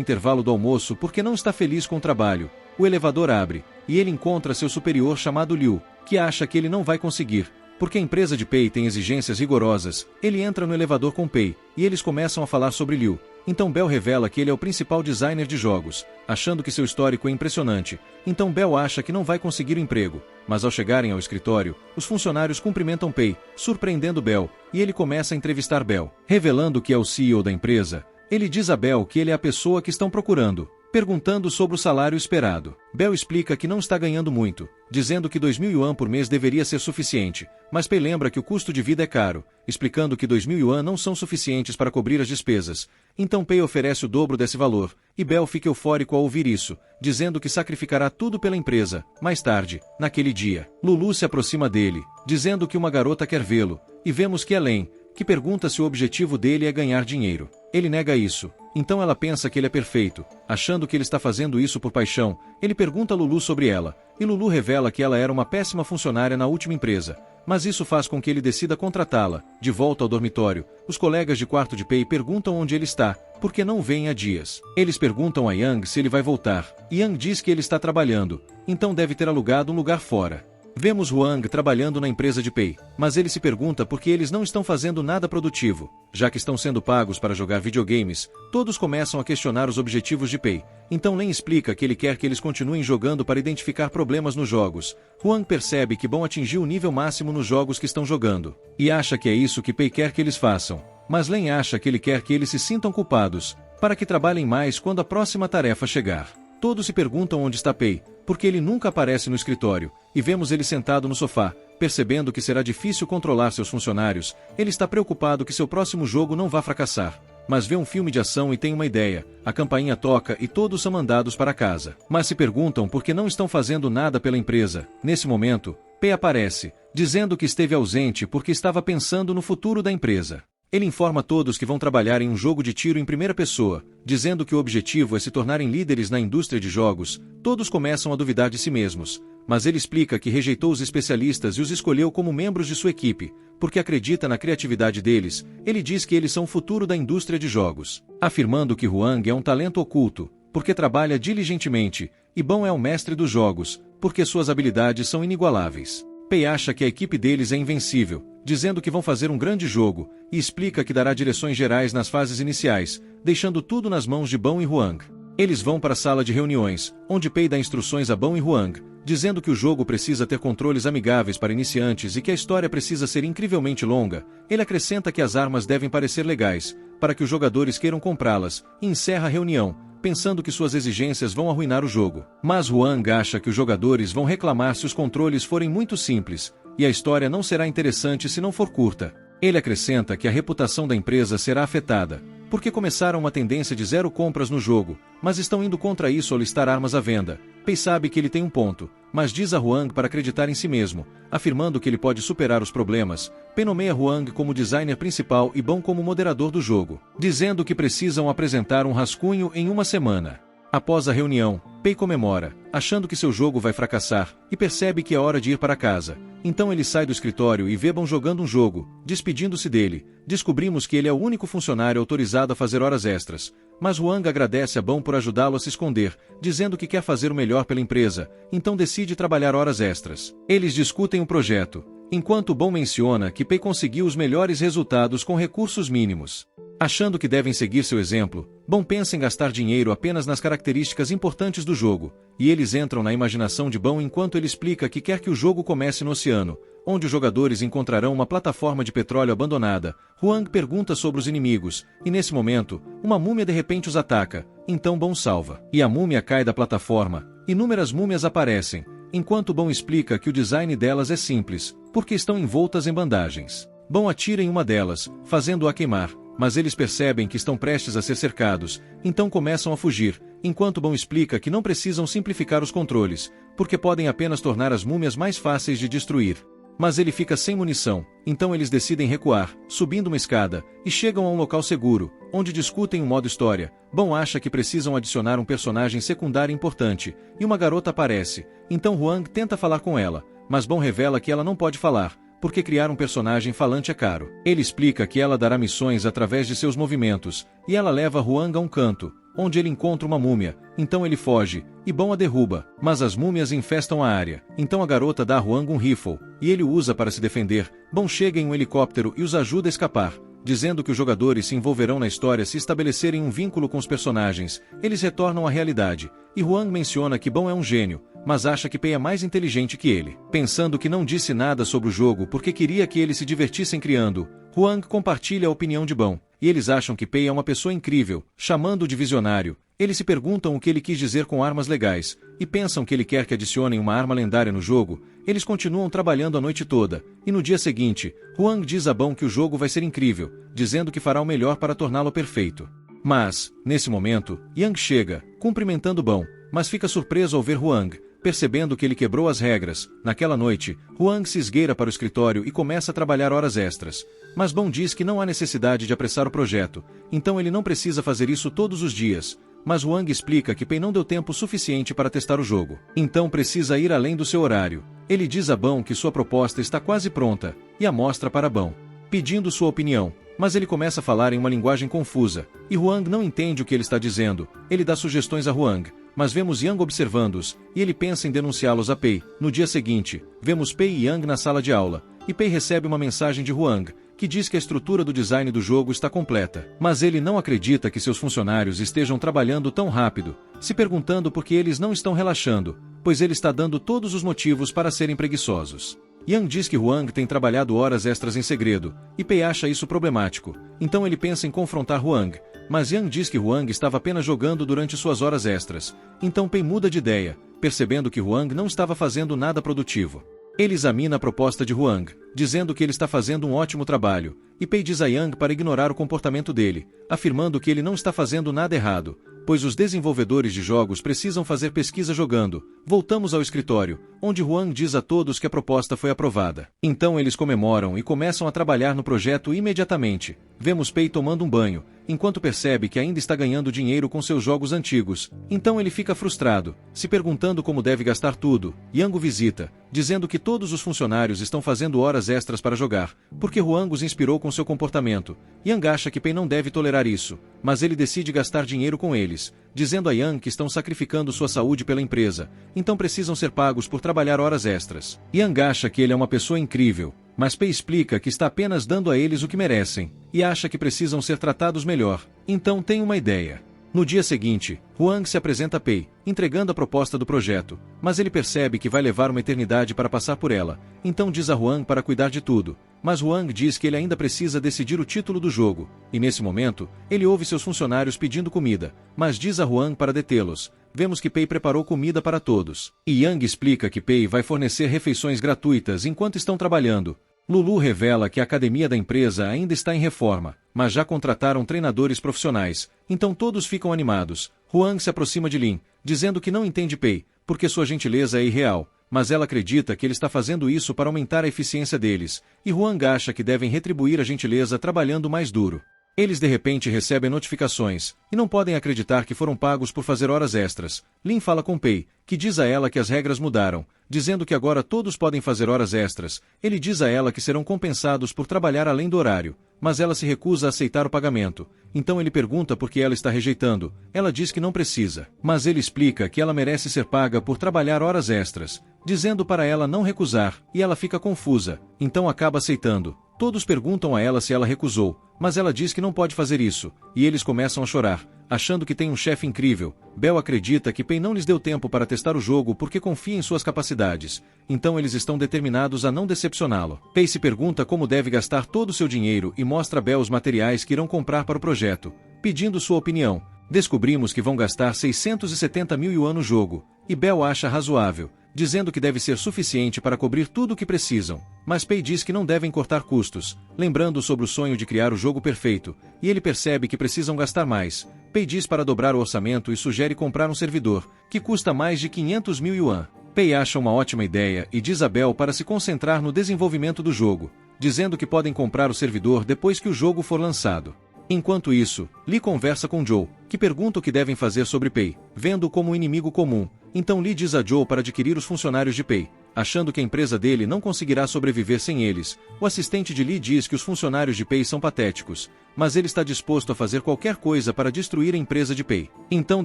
intervalo do almoço porque não está feliz com o trabalho. O elevador abre, e ele encontra seu superior chamado Liu, que acha que ele não vai conseguir, porque a empresa de Pei tem exigências rigorosas. Ele entra no elevador com Pei, e eles começam a falar sobre Liu. Então Bell revela que ele é o principal designer de jogos, achando que seu histórico é impressionante. Então Bell acha que não vai conseguir o emprego, mas ao chegarem ao escritório, os funcionários cumprimentam Pei, surpreendendo Bell, e ele começa a entrevistar Bell. Revelando que é o CEO da empresa, ele diz a Bell que ele é a pessoa que estão procurando, perguntando sobre o salário esperado. Bell explica que não está ganhando muito, dizendo que 2.000 yuan por mês deveria ser suficiente, mas Pei lembra que o custo de vida é caro, explicando que 2.000 yuan não são suficientes para cobrir as despesas. Então Pei oferece o dobro desse valor, e Bell fica eufórico ao ouvir isso, dizendo que sacrificará tudo pela empresa. Mais tarde, naquele dia, Lulu se aproxima dele, dizendo que uma garota quer vê-lo, e vemos que Ellen, que pergunta se o objetivo dele é ganhar dinheiro. Ele nega isso, então ela pensa que ele é perfeito, achando que ele está fazendo isso por paixão. Ele pergunta a Lulu sobre ela, e Lulu revela que ela era uma péssima funcionária na última empresa, mas isso faz com que ele decida contratá-la. De volta ao dormitório, os colegas de quarto de Pei perguntam onde ele está, porque não o vêem há dias. Eles perguntam a Yang se ele vai voltar, e Yang diz que ele está trabalhando, então deve ter alugado um lugar fora. Vemos Huang trabalhando na empresa de Pei, mas ele se pergunta por que eles não estão fazendo nada produtivo. Já que estão sendo pagos para jogar videogames, todos começam a questionar os objetivos de Pei. Então Len explica que ele quer que eles continuem jogando para identificar problemas nos jogos. Huang percebe que Bom atingiu o nível máximo nos jogos que estão jogando, e acha que é isso que Pei quer que eles façam. Mas Len acha que ele quer que eles se sintam culpados, para que trabalhem mais quando a próxima tarefa chegar. Todos se perguntam onde está Pei, porque ele nunca aparece no escritório, e vemos ele sentado no sofá. Percebendo que será difícil controlar seus funcionários, ele está preocupado que seu próximo jogo não vá fracassar. Mas vê um filme de ação e tem uma ideia. A campainha toca e todos são mandados para casa. Mas se perguntam por que não estão fazendo nada pela empresa. Nesse momento, Pei aparece, dizendo que esteve ausente porque estava pensando no futuro da empresa. Ele informa todos que vão trabalhar em um jogo de tiro em primeira pessoa, dizendo que o objetivo é se tornarem líderes na indústria de jogos. Todos começam a duvidar de si mesmos, mas ele explica que rejeitou os especialistas e os escolheu como membros de sua equipe, porque acredita na criatividade deles. Ele diz que eles são o futuro da indústria de jogos, afirmando que Huang é um talento oculto, porque trabalha diligentemente, e Bom é o mestre dos jogos, porque suas habilidades são inigualáveis. Pei acha que a equipe deles é invencível, dizendo que vão fazer um grande jogo, e explica que dará direções gerais nas fases iniciais, deixando tudo nas mãos de Bom e Huang. Eles vão para a sala de reuniões, onde Pei dá instruções a Bom e Huang, dizendo que o jogo precisa ter controles amigáveis para iniciantes e que a história precisa ser incrivelmente longa. Ele acrescenta que as armas devem parecer legais, para que os jogadores queiram comprá-las, e encerra a reunião, pensando que suas exigências vão arruinar o jogo. Mas Huang acha que os jogadores vão reclamar se os controles forem muito simples, e a história não será interessante se não for curta. Ele acrescenta que a reputação da empresa será afetada, porque começaram uma tendência de 0 compras no jogo, mas estão indo contra isso ao listar armas à venda. Pei sabe que ele tem um ponto, mas diz a Huang para acreditar em si mesmo, afirmando que ele pode superar os problemas. Pei nomeia Huang como designer principal e Bom como moderador do jogo, dizendo que precisam apresentar um rascunho em uma semana. Após a reunião, Pei comemora, achando que seu jogo vai fracassar, e percebe que é hora de ir para casa. Então ele sai do escritório e vê Bom jogando um jogo, despedindo-se dele. Descobrimos que ele é o único funcionário autorizado a fazer horas extras, mas Huang agradece a Bom por ajudá-lo a se esconder, dizendo que quer fazer o melhor pela empresa, então decide trabalhar horas extras. Eles discutem o projeto, enquanto Bom menciona que Pei conseguiu os melhores resultados com recursos mínimos. Achando que devem seguir seu exemplo, Bom pensa em gastar dinheiro apenas nas características importantes do jogo, e eles entram na imaginação de Bom enquanto ele explica que quer que o jogo comece no oceano, onde os jogadores encontrarão uma plataforma de petróleo abandonada. Huang pergunta sobre os inimigos, e nesse momento, uma múmia de repente os ataca. então Bom salva. E a múmia cai da plataforma, inúmeras múmias aparecem, enquanto Bom explica que o design delas é simples, porque estão envoltas em bandagens. Bom atira em uma delas, fazendo-a queimar, mas eles percebem que estão prestes a ser cercados, então começam a fugir, enquanto Bom explica que não precisam simplificar os controles, porque podem apenas tornar as múmias mais fáceis de destruir. Mas ele fica sem munição, então eles decidem recuar, subindo uma escada, e chegam a um local seguro, onde discutem o modo história. Bom acha que precisam adicionar um personagem secundário importante, e uma garota aparece, então Huang tenta falar com ela, mas Bom revela que ela não pode falar, porque criar um personagem falante é caro. Ele explica que ela dará missões através de seus movimentos, e ela leva Huang a um canto, onde ele encontra uma múmia, então ele foge, e Bom a derruba, mas as múmias infestam a área, então a garota dá a Huang um rifle, e ele o usa para se defender. Bom chega em um helicóptero e os ajuda a escapar, dizendo que os jogadores se envolverão na história se estabelecerem um vínculo com os personagens. Eles retornam à realidade, e Huang menciona que Bom é um gênio, mas acha que Pei é mais inteligente que ele. Pensando que não disse nada sobre o jogo porque queria que eles se divertissem criando, Huang compartilha a opinião de Bom, e eles acham que Pei é uma pessoa incrível, chamando-o de visionário. Eles se perguntam o que ele quis dizer com armas legais, e pensam que ele quer que adicionem uma arma lendária no jogo. Eles continuam trabalhando a noite toda, e no dia seguinte, Huang diz a Bom que o jogo vai ser incrível, dizendo que fará o melhor para torná-lo perfeito. Mas, nesse momento, Yang chega, cumprimentando Bom, mas fica surpreso ao ver Huang, percebendo que ele quebrou as regras. Naquela noite, Huang se esgueira para o escritório e começa a trabalhar horas extras. Mas Bom diz que não há necessidade de apressar o projeto, então ele não precisa fazer isso todos os dias. Mas Huang explica que Pei não deu tempo suficiente para testar o jogo, então precisa ir além do seu horário. Ele diz a Bom que sua proposta está quase pronta, e a mostra para Bom, pedindo sua opinião. Mas ele começa a falar em uma linguagem confusa, e Huang não entende o que ele está dizendo. Ele dá sugestões a Huang, mas vemos Yang observando-os, e ele pensa em denunciá-los a Pei. No dia seguinte, vemos Pei e Yang na sala de aula, e Pei recebe uma mensagem de Huang, que diz que a estrutura do design do jogo está completa. Mas ele não acredita que seus funcionários estejam trabalhando tão rápido, se perguntando por que eles não estão relaxando, pois ele está dando todos os motivos para serem preguiçosos. Yang diz que Huang tem trabalhado horas extras em segredo, e Pei acha isso problemático, então ele pensa em confrontar Huang, mas Yang diz que Huang estava apenas jogando durante suas horas extras, então Pei muda de ideia, percebendo que Huang não estava fazendo nada produtivo. Ele examina a proposta de Huang, dizendo que ele está fazendo um ótimo trabalho, e Pei diz a Yang para ignorar o comportamento dele, afirmando que ele não está fazendo nada errado, pois os desenvolvedores de jogos precisam fazer pesquisa jogando. Voltamos ao escritório, onde Huang diz a todos que a proposta foi aprovada. Então eles comemoram e começam a trabalhar no projeto imediatamente. Vemos Pei tomando um banho, enquanto percebe que ainda está ganhando dinheiro com seus jogos antigos. Então ele fica frustrado, se perguntando como deve gastar tudo. Yang o visita, dizendo que todos os funcionários estão fazendo horas extras para jogar, porque Huang os inspirou com seu comportamento. Yang acha que Pei não deve tolerar isso, mas ele decide gastar dinheiro com eles, dizendo a Yang que estão sacrificando sua saúde pela empresa, então precisam ser pagos por trabalhar horas extras. Yang acha que ele é uma pessoa incrível, mas Pei explica que está apenas dando a eles o que merecem, e acha que precisam ser tratados melhor. Então tem uma ideia. No dia seguinte, Huang se apresenta a Pei, entregando a proposta do projeto, mas ele percebe que vai levar uma eternidade para passar por ela, então diz a Huang para cuidar de tudo. Mas Huang diz que ele ainda precisa decidir o título do jogo, e nesse momento, ele ouve seus funcionários pedindo comida, mas diz a Huang para detê-los. Vemos que Pei preparou comida para todos, e Yang explica que Pei vai fornecer refeições gratuitas enquanto estão trabalhando. Lulu revela que a academia da empresa ainda está em reforma, mas já contrataram treinadores profissionais, então todos ficam animados. Huang se aproxima de Lin, dizendo que não entende Pei, porque sua gentileza é irreal, mas ela acredita que ele está fazendo isso para aumentar a eficiência deles, e Huang acha que devem retribuir a gentileza trabalhando mais duro. Eles de repente recebem notificações, e não podem acreditar que foram pagos por fazer horas extras. Lin fala com Pei, que diz a ela que as regras mudaram, dizendo que agora todos podem fazer horas extras. Ele diz a ela que serão compensados por trabalhar além do horário, mas ela se recusa a aceitar o pagamento. Então ele pergunta por que ela está rejeitando. Ela diz que não precisa, mas ele explica que ela merece ser paga por trabalhar horas extras, dizendo para ela não recusar, e ela fica confusa, então acaba aceitando. Todos perguntam a ela se ela recusou, mas ela diz que não pode fazer isso, e eles começam a chorar, achando que tem um chefe incrível. Bel acredita que Pei não lhes deu tempo para testar o jogo porque confia em suas capacidades, então eles estão determinados a não decepcioná-lo. Pei se pergunta como deve gastar todo o seu dinheiro e mostra a Bel os materiais que irão comprar para o projeto, pedindo sua opinião. Descobrimos que vão gastar 670 mil yuan no jogo, e Bell acha razoável, dizendo que deve ser suficiente para cobrir tudo o que precisam, mas Pei diz que não devem cortar custos, lembrando sobre o sonho de criar o jogo perfeito, e ele percebe que precisam gastar mais. Pei diz para dobrar o orçamento e sugere comprar um servidor, que custa mais de 500 mil yuan. Pei acha uma ótima ideia e diz a Bell para se concentrar no desenvolvimento do jogo, dizendo que podem comprar o servidor depois que o jogo for lançado. Enquanto isso, Lee conversa com Joe, que pergunta o que devem fazer sobre Pei, vendo-o como um inimigo comum. Então Lee diz a Joe para adquirir os funcionários de Pei, achando que a empresa dele não conseguirá sobreviver sem eles. O assistente de Lee diz que os funcionários de Pei são patéticos, mas ele está disposto a fazer qualquer coisa para destruir a empresa de Pei. Então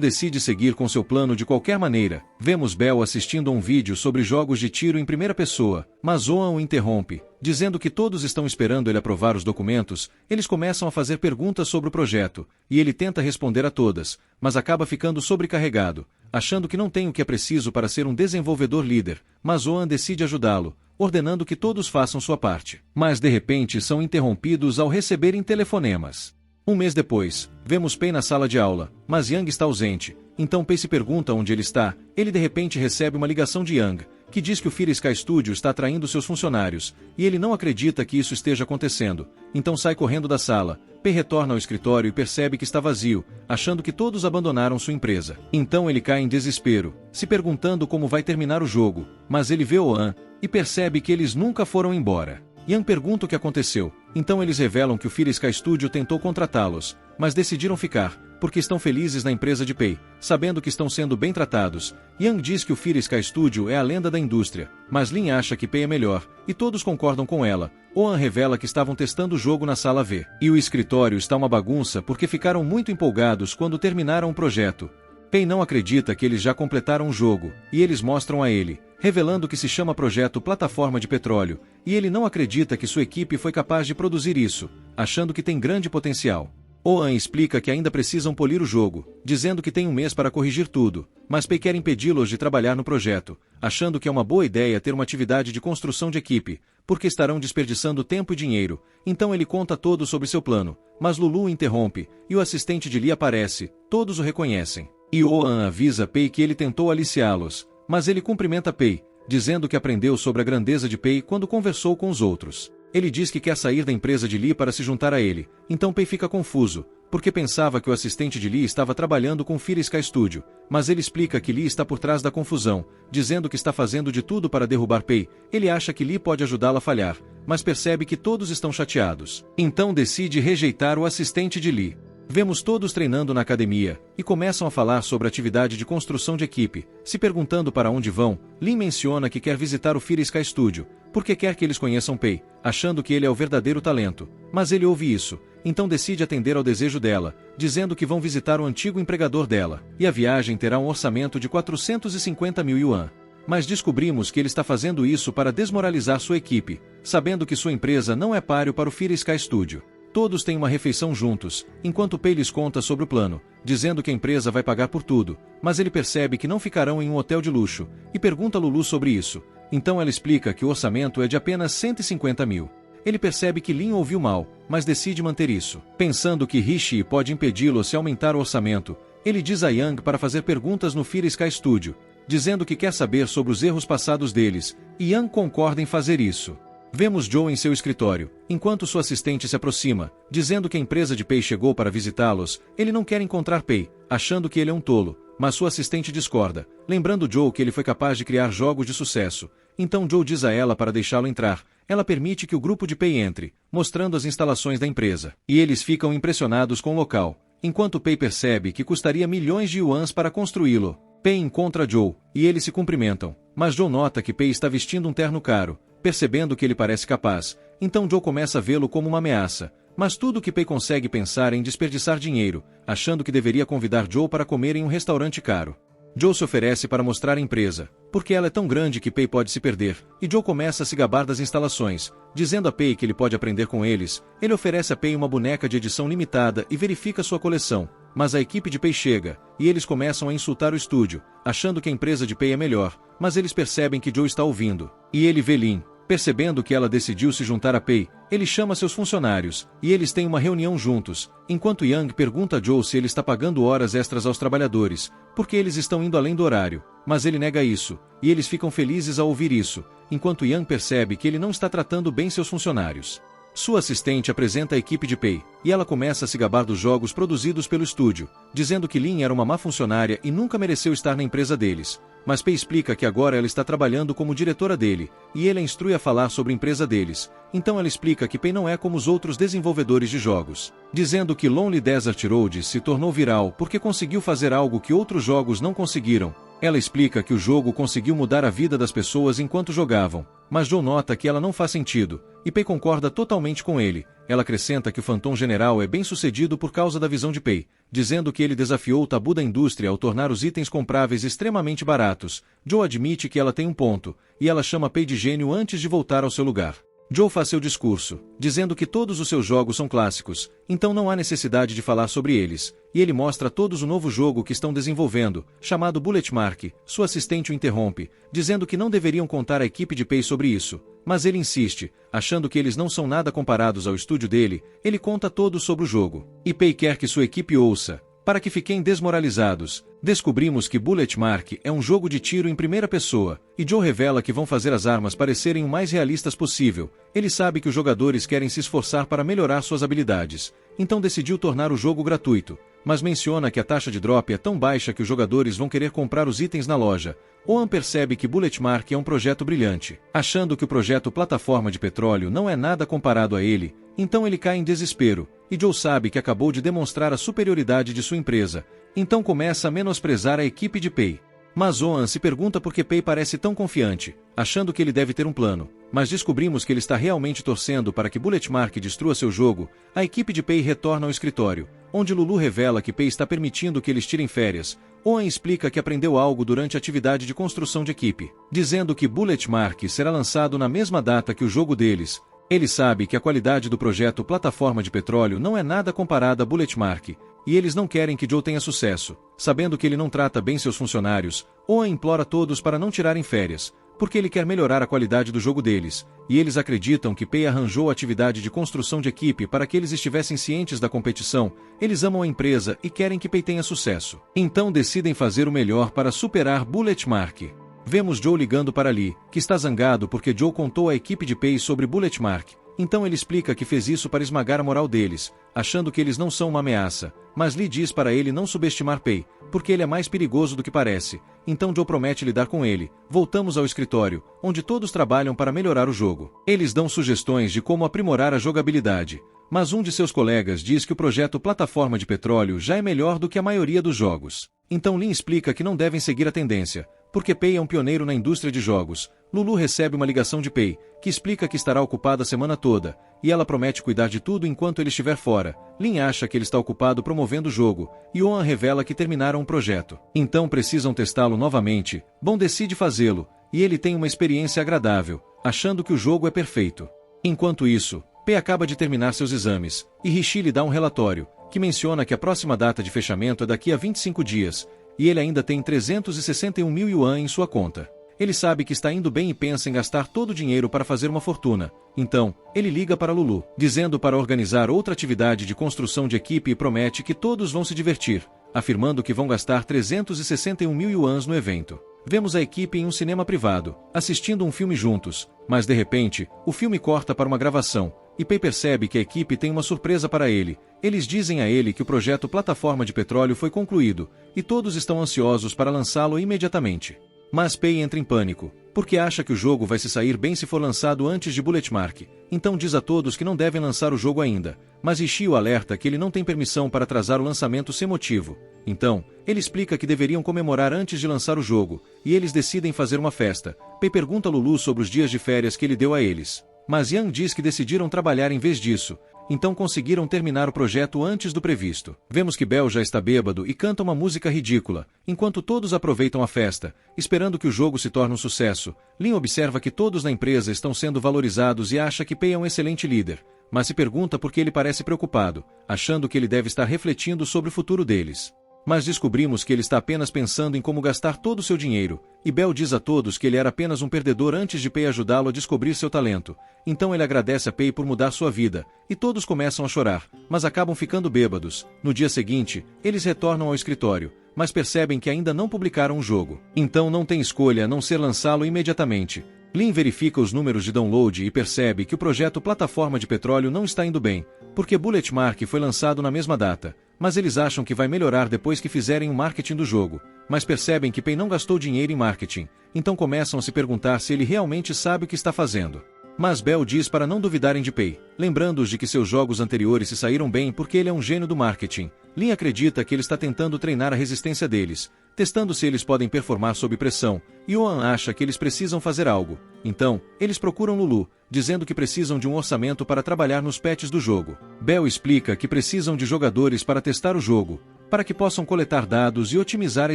decide seguir com seu plano de qualquer maneira. Vemos Bell assistindo a um vídeo sobre jogos de tiro em primeira pessoa, mas Oan o interrompe, dizendo que todos estão esperando ele aprovar os documentos. Eles começam a fazer perguntas sobre o projeto, e ele tenta responder a todas, mas acaba ficando sobrecarregado, achando que não tem o que é preciso para ser um desenvolvedor líder, mas Oan decide ajudá-lo, ordenando que todos façam sua parte. Mas de repente são interrompidos ao receberem telefonemas. Um mês depois, vemos Pei na sala de aula, mas Yang está ausente, então Pei se pergunta onde ele está. Ele de repente recebe uma ligação de Yang, que diz que o Fear Sky Studio está atraindo seus funcionários, e ele não acredita que isso esteja acontecendo, então sai correndo da sala. Pei retorna ao escritório e percebe que está vazio, achando que todos abandonaram sua empresa. Então ele cai em desespero, se perguntando como vai terminar o jogo, mas ele vê Oan, e percebe que eles nunca foram embora. Yang pergunta o que aconteceu, então eles revelam que o Fear Sky Studio tentou contratá-los, mas decidiram ficar, porque estão felizes na empresa de Pei, sabendo que estão sendo bem tratados. Yang diz que o Fear Sky Studio é a lenda da indústria, mas Lin acha que Pei é melhor, e todos concordam com ela. Oan revela que estavam testando o jogo na sala V, e o escritório está uma bagunça porque ficaram muito empolgados quando terminaram o projeto. Pei não acredita que eles já completaram o jogo, e eles mostram a ele, revelando que se chama Projeto Plataforma de Petróleo, e ele não acredita que sua equipe foi capaz de produzir isso, achando que tem grande potencial. Oan explica que ainda precisam polir o jogo, dizendo que tem um mês para corrigir tudo, mas Pei quer impedi-los de trabalhar no projeto, achando que é uma boa ideia ter uma atividade de construção de equipe, porque estarão desperdiçando tempo e dinheiro. Então ele conta todo sobre seu plano, mas Lulu o interrompe, e o assistente de Lee aparece. Todos o reconhecem. E Oan avisa Pei que ele tentou aliciá-los, mas ele cumprimenta Pei, dizendo que aprendeu sobre a grandeza de Pei quando conversou com os outros. Ele diz que quer sair da empresa de Lee para se juntar a ele, então Pei fica confuso, porque pensava que o assistente de Lee estava trabalhando com Fear Sky Studio, mas ele explica que Lee está por trás da confusão, dizendo que está fazendo de tudo para derrubar Pei. Ele acha que Lee pode ajudá-lo a falhar, mas percebe que todos estão chateados. Então decide rejeitar o assistente de Lee. Vemos todos treinando na academia, e começam a falar sobre a atividade de construção de equipe. Se perguntando para onde vão, Lin menciona que quer visitar o Fear Sky Studio, porque quer que eles conheçam Pei, achando que ele é o verdadeiro talento. Mas ele ouve isso, então decide atender ao desejo dela, dizendo que vão visitar o antigo empregador dela, e a viagem terá um orçamento de 450 mil yuan. Mas descobrimos que ele está fazendo isso para desmoralizar sua equipe, sabendo que sua empresa não é páreo para o Fear Sky Studio. Todos têm uma refeição juntos, enquanto Pei lhes conta sobre o plano, dizendo que a empresa vai pagar por tudo, mas ele percebe que não ficarão em um hotel de luxo, e pergunta a Lulu sobre isso. Então ela explica que o orçamento é de apenas 150 mil. Ele percebe que Lin ouviu mal, mas decide manter isso. Pensando que Rishi pode impedi-lo se aumentar o orçamento, ele diz a Yang para fazer perguntas no Fear Sky Studio, dizendo que quer saber sobre os erros passados deles, e Yang concorda em fazer isso. Vemos Joe em seu escritório, enquanto sua assistente se aproxima, dizendo que a empresa de Pei chegou para visitá-los. Ele não quer encontrar Pei, achando que ele é um tolo, mas sua assistente discorda, lembrando Joe que ele foi capaz de criar jogos de sucesso. Então Joe diz a ela para deixá-lo entrar. Ela permite que o grupo de Pei entre, mostrando as instalações da empresa, e eles ficam impressionados com o local, enquanto Pei percebe que custaria milhões de yuans para construí-lo. Pei encontra Joe, e eles se cumprimentam, mas Joe nota que Pei está vestindo um terno caro. Percebendo que ele parece capaz, então Joe começa a vê-lo como uma ameaça, mas tudo que Pei consegue pensar é em desperdiçar dinheiro, achando que deveria convidar Joe para comer em um restaurante caro. Joe se oferece para mostrar a empresa, porque ela é tão grande que Pei pode se perder, e Joe começa a se gabar das instalações, dizendo a Pei que ele pode aprender com eles. Ele oferece a Pei uma boneca de edição limitada e verifica sua coleção, mas a equipe de Pei chega, e eles começam a insultar o estúdio, achando que a empresa de Pei é melhor, mas eles percebem que Joe está ouvindo, e ele vê Lin. Percebendo que ela decidiu se juntar a Pei, ele chama seus funcionários, e eles têm uma reunião juntos, enquanto Yang pergunta a Joe se ele está pagando horas extras aos trabalhadores, porque eles estão indo além do horário, mas ele nega isso, e eles ficam felizes ao ouvir isso, enquanto Yang percebe que ele não está tratando bem seus funcionários. Sua assistente apresenta a equipe de Pei, e ela começa a se gabar dos jogos produzidos pelo estúdio, dizendo que Lin era uma má funcionária e nunca mereceu estar na empresa deles. Mas Pei explica que agora ela está trabalhando como diretora dele, e ele a instrui a falar sobre a empresa deles. Então ela explica que Pei não é como os outros desenvolvedores de jogos, dizendo que Lonely Desert Road se tornou viral porque conseguiu fazer algo que outros jogos não conseguiram. Ela explica que o jogo conseguiu mudar a vida das pessoas enquanto jogavam, mas Joe nota que ela não faz sentido, e Pei concorda totalmente com ele. Ela acrescenta que o Phantom General é bem sucedido por causa da visão de Pei, dizendo que ele desafiou o tabu da indústria ao tornar os itens compráveis extremamente baratos. Joe admite que ela tem um ponto, e ela chama Pei de gênio antes de voltar ao seu lugar. Joe faz seu discurso, dizendo que todos os seus jogos são clássicos, então não há necessidade de falar sobre eles, e ele mostra a todos o novo jogo que estão desenvolvendo, chamado Bullet Mark. Sua assistente o interrompe, dizendo que não deveriam contar à equipe de Pei sobre isso, mas ele insiste, achando que eles não são nada comparados ao estúdio dele. Ele conta todos sobre o jogo, e Pei quer que sua equipe ouça, para que fiquem desmoralizados. Descobrimos que Bullet Mark é um jogo de tiro em primeira pessoa, e Joe revela que vão fazer as armas parecerem o mais realistas possível. Ele sabe que os jogadores querem se esforçar para melhorar suas habilidades, então decidiu tornar o jogo gratuito, mas menciona que a taxa de drop é tão baixa que os jogadores vão querer comprar os itens na loja. Oan percebe que Bullet Mark é um projeto brilhante, achando que o projeto Plataforma de Petróleo não é nada comparado a ele, então ele cai em desespero, e Joe sabe que acabou de demonstrar a superioridade de sua empresa, então começa a menosprezar a equipe de Pei. Mas Oan se pergunta por que Pei parece tão confiante, achando que ele deve ter um plano, mas descobrimos que ele está realmente torcendo para que Bullet Mark destrua seu jogo. A equipe de Pei retorna ao escritório, onde Lulu revela que Pei está permitindo que eles tirem férias. Oan explica que aprendeu algo durante a atividade de construção de equipe, dizendo que Bullet Mark será lançado na mesma data que o jogo deles. Ele sabe que a qualidade do projeto Plataforma de Petróleo não é nada comparada a Bullet Mark, e eles não querem que Joe tenha sucesso. Sabendo que ele não trata bem seus funcionários, Oan implora a todos para não tirarem férias, porque ele quer melhorar a qualidade do jogo deles, e eles acreditam que Pei arranjou a atividade de construção de equipe para que eles estivessem cientes da competição. Eles amam a empresa e querem que Pei tenha sucesso. Então decidem fazer o melhor para superar Bullet Mark. Vemos Joe ligando para Lee, que está zangado porque Joe contou à equipe de Pei sobre Bullet Mark. Então ele explica que fez isso para esmagar a moral deles, achando que eles não são uma ameaça, mas Lee diz para ele não subestimar Pei, porque ele é mais perigoso do que parece. Então Joe promete lidar com ele. Voltamos ao escritório, onde todos trabalham para melhorar o jogo. Eles dão sugestões de como aprimorar a jogabilidade, mas um de seus colegas diz que o projeto Plataforma de Petróleo já é melhor do que a maioria dos jogos. Então Lin explica que não devem seguir a tendência, porque Pei é um pioneiro na indústria de jogos. Lulu recebe uma ligação de Pei, que explica que estará ocupada a semana toda, e ela promete cuidar de tudo enquanto ele estiver fora. Lin acha que ele está ocupado promovendo o jogo, e Oan revela que terminaram um projeto. Então precisam testá-lo novamente. Bon decide fazê-lo, e ele tem uma experiência agradável, achando que o jogo é perfeito. Enquanto isso, Pei acaba de terminar seus exames, e Rishi lhe dá um relatório, que menciona que a próxima data de fechamento é daqui a 25 dias, e ele ainda tem 361 mil yuan em sua conta. Ele sabe que está indo bem e pensa em gastar todo o dinheiro para fazer uma fortuna. Então, ele liga para Lulu, dizendo para organizar outra atividade de construção de equipe e promete que todos vão se divertir, afirmando que vão gastar 361 mil yuans no evento. Vemos a equipe em um cinema privado, assistindo um filme juntos, mas de repente, o filme corta para uma gravação, e Pei percebe que a equipe tem uma surpresa para ele. Eles dizem a ele que o projeto Plataforma de Petróleo foi concluído, e todos estão ansiosos para lançá-lo imediatamente. Mas Pei entra em pânico, porque acha que o jogo vai se sair bem se for lançado antes de Bullet Mark, então diz a todos que não devem lançar o jogo ainda, mas Rishi o alerta que ele não tem permissão para atrasar o lançamento sem motivo. Então, ele explica que deveriam comemorar antes de lançar o jogo, e eles decidem fazer uma festa. Pei pergunta a Lulu sobre os dias de férias que ele deu a eles, mas Yang diz que decidiram trabalhar em vez disso, então conseguiram terminar o projeto antes do previsto. Vemos que Bel já está bêbado e canta uma música ridícula, enquanto todos aproveitam a festa, esperando que o jogo se torne um sucesso. Lin observa que todos na empresa estão sendo valorizados e acha que Pei é um excelente líder, mas se pergunta por que ele parece preocupado, achando que ele deve estar refletindo sobre o futuro deles. Mas descobrimos que ele está apenas pensando em como gastar todo o seu dinheiro, e Bell diz a todos que ele era apenas um perdedor antes de Pei ajudá-lo a descobrir seu talento. Então ele agradece a Pei por mudar sua vida, e todos começam a chorar, mas acabam ficando bêbados. No dia seguinte, eles retornam ao escritório, mas percebem que ainda não publicaram o jogo. Então não tem escolha a não ser lançá-lo imediatamente. Lynn verifica os números de download e percebe que o projeto Plataforma de Petróleo não está indo bem, porque Bullet Mark foi lançado na mesma data, mas eles acham que vai melhorar depois que fizerem o marketing do jogo, mas percebem que Pei não gastou dinheiro em marketing, então começam a se perguntar se ele realmente sabe o que está fazendo. Mas Bell diz para não duvidarem de Pei, lembrando-os de que seus jogos anteriores se saíram bem porque ele é um gênio do marketing. Lynn acredita que ele está tentando treinar a resistência deles, testando se eles podem performar sob pressão, e Oan acha que eles precisam fazer algo. Então, eles procuram Lulu, dizendo que precisam de um orçamento para trabalhar nos patches do jogo. Bell explica que precisam de jogadores para testar o jogo, para que possam coletar dados e otimizar a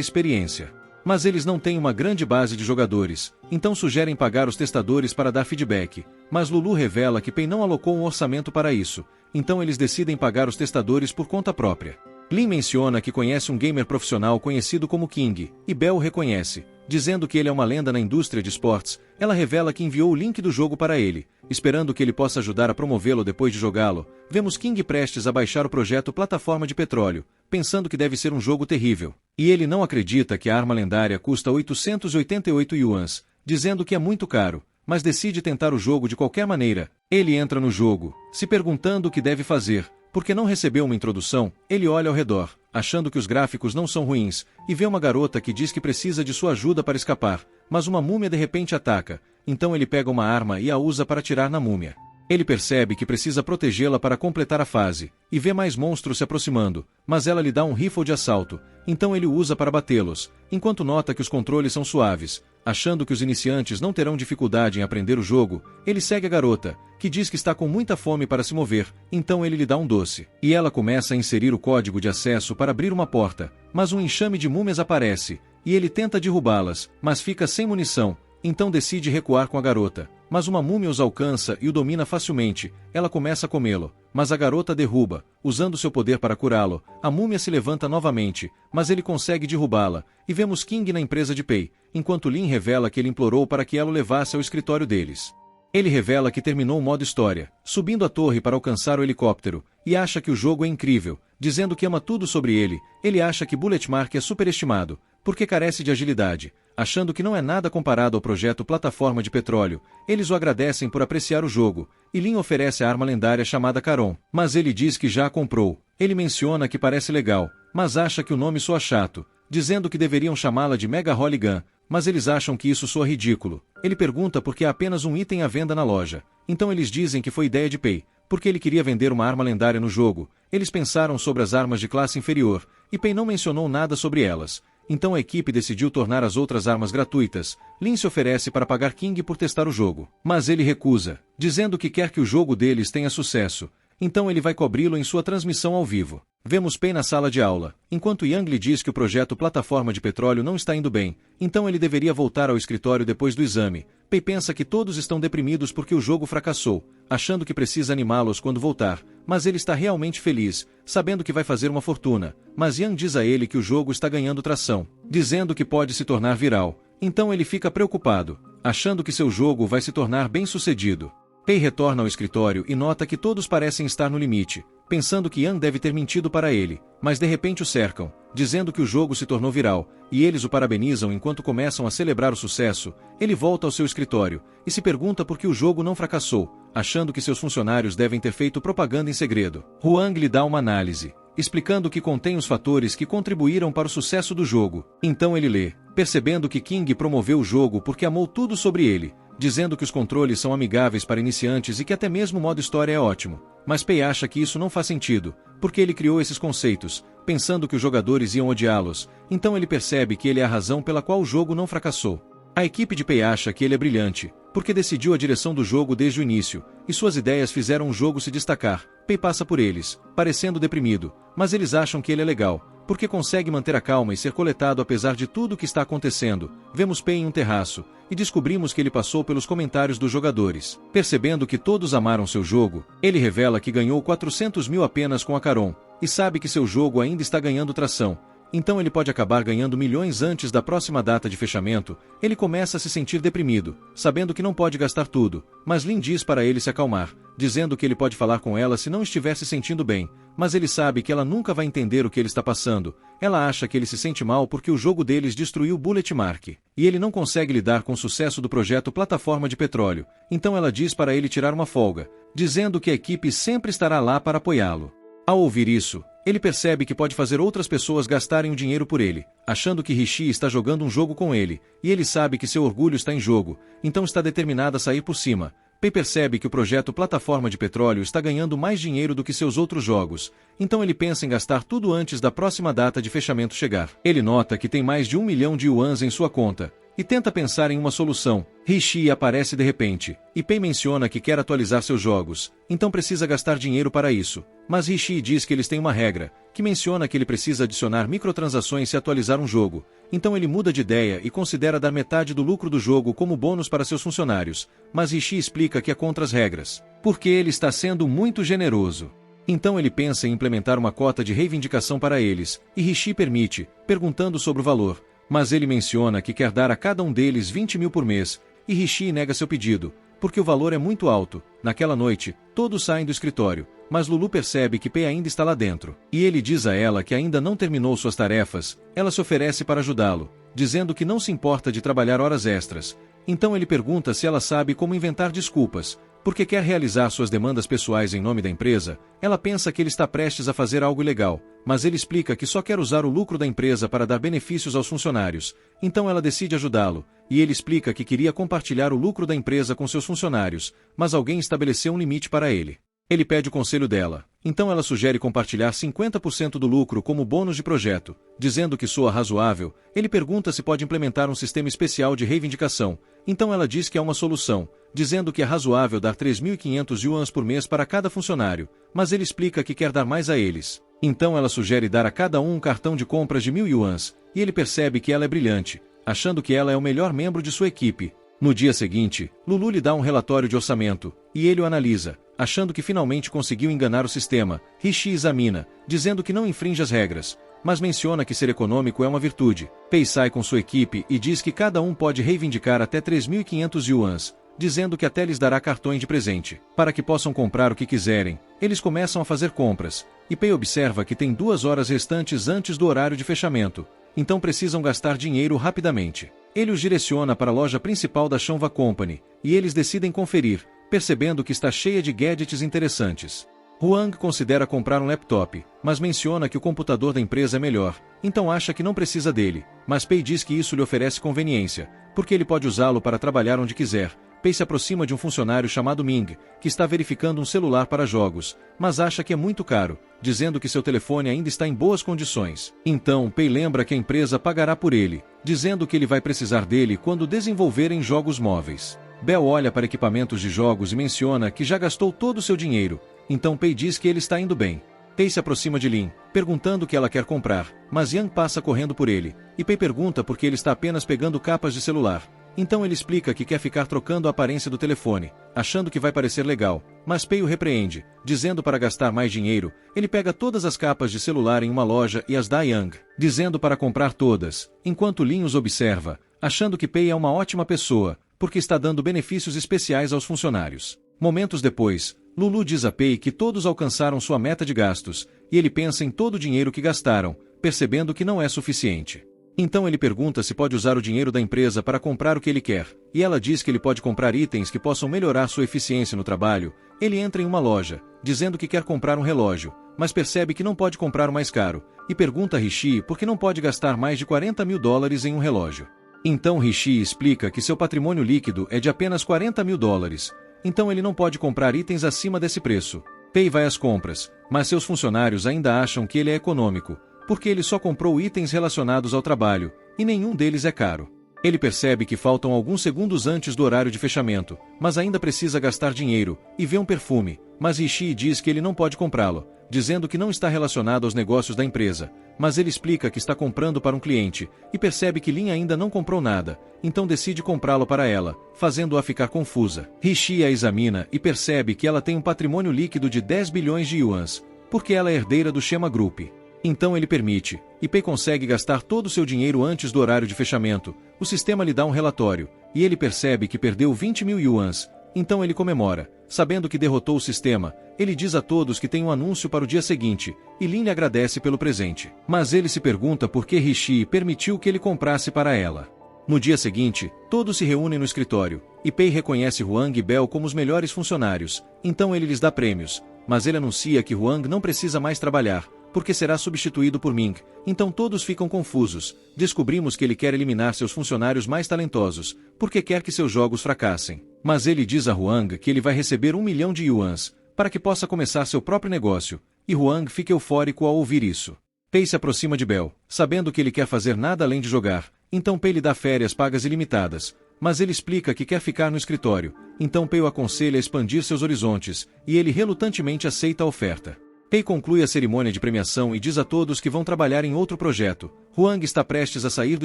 experiência. Mas eles não têm uma grande base de jogadores, então sugerem pagar os testadores para dar feedback, mas Lulu revela que Pei não alocou um orçamento para isso, então eles decidem pagar os testadores por conta própria. Lynn menciona que conhece um gamer profissional conhecido como King, e Bell o reconhece, dizendo que ele é uma lenda na indústria de esportes. Ela revela que enviou o link do jogo para ele, esperando que ele possa ajudar a promovê-lo depois de jogá-lo. Vemos King prestes a baixar o projeto Plataforma de Petróleo, pensando que deve ser um jogo terrível. E ele não acredita que a arma lendária custa 888 yuans, dizendo que é muito caro, mas decide tentar o jogo de qualquer maneira. Ele entra no jogo, se perguntando o que deve fazer. Porque não recebeu uma introdução, ele olha ao redor, achando que os gráficos não são ruins, e vê uma garota que diz que precisa de sua ajuda para escapar, mas uma múmia de repente ataca, então ele pega uma arma e a usa para atirar na múmia. Ele percebe que precisa protegê-la para completar a fase, e vê mais monstros se aproximando, mas ela lhe dá um rifle de assalto, então ele o usa para batê-los, enquanto nota que os controles são suaves. Achando que os iniciantes não terão dificuldade em aprender o jogo, ele segue a garota, que diz que está com muita fome para se mover, então ele lhe dá um doce. E ela começa a inserir o código de acesso para abrir uma porta, mas um enxame de múmias aparece, e ele tenta derrubá-las, mas fica sem munição, então decide recuar com a garota. Mas uma múmia os alcança e o domina facilmente, ela começa a comê-lo, mas a garota derruba, usando seu poder para curá-lo. A múmia se levanta novamente, mas ele consegue derrubá-la, e vemos King na empresa de Pei, enquanto Lynn revela que ele implorou para que ela o levasse ao escritório deles. Ele revela que terminou o modo história, subindo a torre para alcançar o helicóptero, e acha que o jogo é incrível, dizendo que ama tudo sobre ele. Ele acha que Bullet Mark é superestimado, porque carece de agilidade, achando que não é nada comparado ao projeto Plataforma de Petróleo. Eles o agradecem por apreciar o jogo, e Lynn oferece a arma lendária chamada Caron, mas ele diz que já a comprou. Ele menciona que parece legal, mas acha que o nome soa chato, dizendo que deveriam chamá-la de Mega Holy Gun, mas eles acham que isso soa ridículo. Ele pergunta por que há apenas um item à venda na loja, então eles dizem que foi ideia de Pei, porque ele queria vender uma arma lendária no jogo. Eles pensaram sobre as armas de classe inferior, e Pei não mencionou nada sobre elas. Então a equipe decidiu tornar as outras armas gratuitas. Lynn se oferece para pagar King por testar o jogo, mas ele recusa, dizendo que quer que o jogo deles tenha sucesso. Então ele vai cobri-lo em sua transmissão ao vivo. Vemos Pei na sala de aula, enquanto Yang lhe diz que o projeto Plataforma de Petróleo não está indo bem, então ele deveria voltar ao escritório depois do exame. Pei pensa que todos estão deprimidos porque o jogo fracassou, achando que precisa animá-los quando voltar, mas ele está realmente feliz, sabendo que vai fazer uma fortuna. Mas Yang diz a ele que o jogo está ganhando tração, dizendo que pode se tornar viral. Então ele fica preocupado, achando que seu jogo vai se tornar bem-sucedido. Pei retorna ao escritório e nota que todos parecem estar no limite, pensando que Yang deve ter mentido para ele, mas de repente o cercam, dizendo que o jogo se tornou viral, e eles o parabenizam enquanto começam a celebrar o sucesso. Ele volta ao seu escritório, e se pergunta por que o jogo não fracassou, achando que seus funcionários devem ter feito propaganda em segredo. Huang lhe dá uma análise, explicando que contém os fatores que contribuíram para o sucesso do jogo. Então ele lê, percebendo que King promoveu o jogo porque amou tudo sobre ele, dizendo que os controles são amigáveis para iniciantes e que até mesmo o modo história é ótimo. Mas Pei acha que isso não faz sentido, porque ele criou esses conceitos, pensando que os jogadores iam odiá-los, então ele percebe que ele é a razão pela qual o jogo não fracassou. A equipe de Pei acha que ele é brilhante, porque decidiu a direção do jogo desde o início, e suas ideias fizeram o jogo se destacar. Pei passa por eles, parecendo deprimido, mas eles acham que ele é legal, porque consegue manter a calma e ser coletado apesar de tudo o que está acontecendo. Vemos Pei em um terraço, e descobrimos que ele passou pelos comentários dos jogadores. Percebendo que todos amaram seu jogo, ele revela que ganhou 400 mil apenas com a Caron, e sabe que seu jogo ainda está ganhando tração. então ele pode acabar ganhando milhões antes da próxima data de fechamento. Ele começa a se sentir deprimido, sabendo que não pode gastar tudo, mas Lin diz para ele se acalmar, dizendo que ele pode falar com ela se não estiver se sentindo bem, mas ele sabe que ela nunca vai entender o que ele está passando. Ela acha que ele se sente mal porque o jogo deles destruiu Bullet Mark, e ele não consegue lidar com o sucesso do projeto Plataforma de Petróleo, então ela diz para ele tirar uma folga, dizendo que a equipe sempre estará lá para apoiá-lo. Ao ouvir isso, ele percebe que pode fazer outras pessoas gastarem o dinheiro por ele, achando que Rishi está jogando um jogo com ele, e ele sabe que seu orgulho está em jogo, então está determinado a sair por cima. Pei percebe que o projeto Plataforma de Petróleo está ganhando mais dinheiro do que seus outros jogos, então ele pensa em gastar tudo antes da próxima data de fechamento chegar. Ele nota que tem mais de 1 milhão de yuans em sua conta, e tenta pensar em uma solução. Rishi aparece de repente, e Pei menciona que quer atualizar seus jogos, então precisa gastar dinheiro para isso. Mas Rishi diz que eles têm uma regra, que menciona que ele precisa adicionar microtransações se atualizar um jogo, então ele muda de ideia e considera dar metade do lucro do jogo como bônus para seus funcionários, mas Rishi explica que é contra as regras, porque ele está sendo muito generoso. Então ele pensa em implementar uma cota de reivindicação para eles, e Rishi permite, perguntando sobre o valor, mas ele menciona que quer dar a cada um deles 20 mil por mês, e Rishi nega seu pedido, porque o valor é muito alto. Naquela noite, todos saem do escritório, mas Lulu percebe que Pei ainda está lá dentro, e ele diz a ela que ainda não terminou suas tarefas. Ela se oferece para ajudá-lo, dizendo que não se importa de trabalhar horas extras. Então ele pergunta se ela sabe como inventar desculpas, porque quer realizar suas demandas pessoais em nome da empresa. Ela pensa que ele está prestes a fazer algo ilegal, mas ele explica que só quer usar o lucro da empresa para dar benefícios aos funcionários. Então ela decide ajudá-lo, e ele explica que queria compartilhar o lucro da empresa com seus funcionários, mas alguém estabeleceu um limite para ele. Ele pede o conselho dela, então ela sugere compartilhar 50% do lucro como bônus de projeto, dizendo que soa razoável. Ele pergunta se pode implementar um sistema especial de reivindicação, então ela diz que é uma solução, dizendo que é razoável dar 3.500 yuans por mês para cada funcionário, mas ele explica que quer dar mais a eles. Então ela sugere dar a cada um cartão de compras de 1.000 yuans, e ele percebe que ela é brilhante, achando que ela é o melhor membro de sua equipe. No dia seguinte, Lulu lhe dá um relatório de orçamento, e ele o analisa, achando que finalmente conseguiu enganar o sistema. Rishi examina, dizendo que não infringe as regras, mas menciona que ser econômico é uma virtude. Pei sai com sua equipe e diz que cada um pode reivindicar até 3.500 yuans, dizendo que até lhes dará cartões de presente, para que possam comprar o que quiserem. Eles começam a fazer compras, e Pei observa que tem 2 horas restantes antes do horário de fechamento, então precisam gastar dinheiro rapidamente. Ele os direciona para a loja principal da Shanwa Company, e eles decidem conferir, percebendo que está cheia de gadgets interessantes. Huang considera comprar um laptop, mas menciona que o computador da empresa é melhor, então acha que não precisa dele, mas Pei diz que isso lhe oferece conveniência, porque ele pode usá-lo para trabalhar onde quiser. Pei se aproxima de um funcionário chamado Ming, que está verificando um celular para jogos, mas acha que é muito caro, dizendo que seu telefone ainda está em boas condições. Então Pei lembra que a empresa pagará por ele, dizendo que ele vai precisar dele quando desenvolverem jogos móveis. Bell olha para equipamentos de jogos e menciona que já gastou todo o seu dinheiro, então Pei diz que ele está indo bem. Pei se aproxima de Lin, perguntando o que ela quer comprar, mas Yang passa correndo por ele, e Pei pergunta por que ele está apenas pegando capas de celular. Então ele explica que quer ficar trocando a aparência do telefone, achando que vai parecer legal, mas Pei o repreende, dizendo para gastar mais dinheiro. Ele pega todas as capas de celular em uma loja e as dá a Yang, dizendo para comprar todas, enquanto Lin os observa, achando que Pei é uma ótima pessoa, porque está dando benefícios especiais aos funcionários. Momentos depois, Lulu diz a Pei que todos alcançaram sua meta de gastos, e ele pensa em todo o dinheiro que gastaram, percebendo que não é suficiente. Então ele pergunta se pode usar o dinheiro da empresa para comprar o que ele quer, e ela diz que ele pode comprar itens que possam melhorar sua eficiência no trabalho. Ele entra em uma loja, dizendo que quer comprar um relógio, mas percebe que não pode comprar o mais caro, e pergunta a Rishi por que não pode gastar mais de 40 mil dólares em um relógio. Então Rishi explica que seu patrimônio líquido é de apenas 40 mil dólares, então ele não pode comprar itens acima desse preço. Pei vai às compras, mas seus funcionários ainda acham que ele é econômico, porque ele só comprou itens relacionados ao trabalho, e nenhum deles é caro. Ele percebe que faltam alguns segundos antes do horário de fechamento, mas ainda precisa gastar dinheiro, e vê um perfume, mas Rishi diz que ele não pode comprá-lo, dizendo que não está relacionado aos negócios da empresa, mas ele explica que está comprando para um cliente, e percebe que Lin ainda não comprou nada, então decide comprá-lo para ela, fazendo-a ficar confusa. Rishi a examina e percebe que ela tem um patrimônio líquido de 10 bilhões de yuans, porque ela é herdeira do Shema Group. Então ele permite, e Pei consegue gastar todo o seu dinheiro antes do horário de fechamento. O sistema lhe dá um relatório, e ele percebe que perdeu 20 mil yuans. Então ele comemora, sabendo que derrotou o sistema. Ele diz a todos que tem um anúncio para o dia seguinte, e Lin lhe agradece pelo presente. Mas ele se pergunta por que Rishi permitiu que ele comprasse para ela. No dia seguinte, todos se reúnem no escritório, e Pei reconhece Huang e Bell como os melhores funcionários, então ele lhes dá prêmios. Mas ele anuncia que Huang não precisa mais trabalhar, porque será substituído por Ming. Então todos ficam confusos. Descobrimos que ele quer eliminar seus funcionários mais talentosos, porque quer que seus jogos fracassem. Mas ele diz a Huang que ele vai receber 1 milhão de yuans, para que possa começar seu próprio negócio, e Huang fica eufórico ao ouvir isso. Pei se aproxima de Bell, sabendo que ele quer fazer nada além de jogar, então Pei lhe dá férias pagas ilimitadas. Mas ele explica que quer ficar no escritório, então Pei o aconselha a expandir seus horizontes, e ele relutantemente aceita a oferta. Pei conclui a cerimônia de premiação e diz a todos que vão trabalhar em outro projeto. Huang está prestes a sair do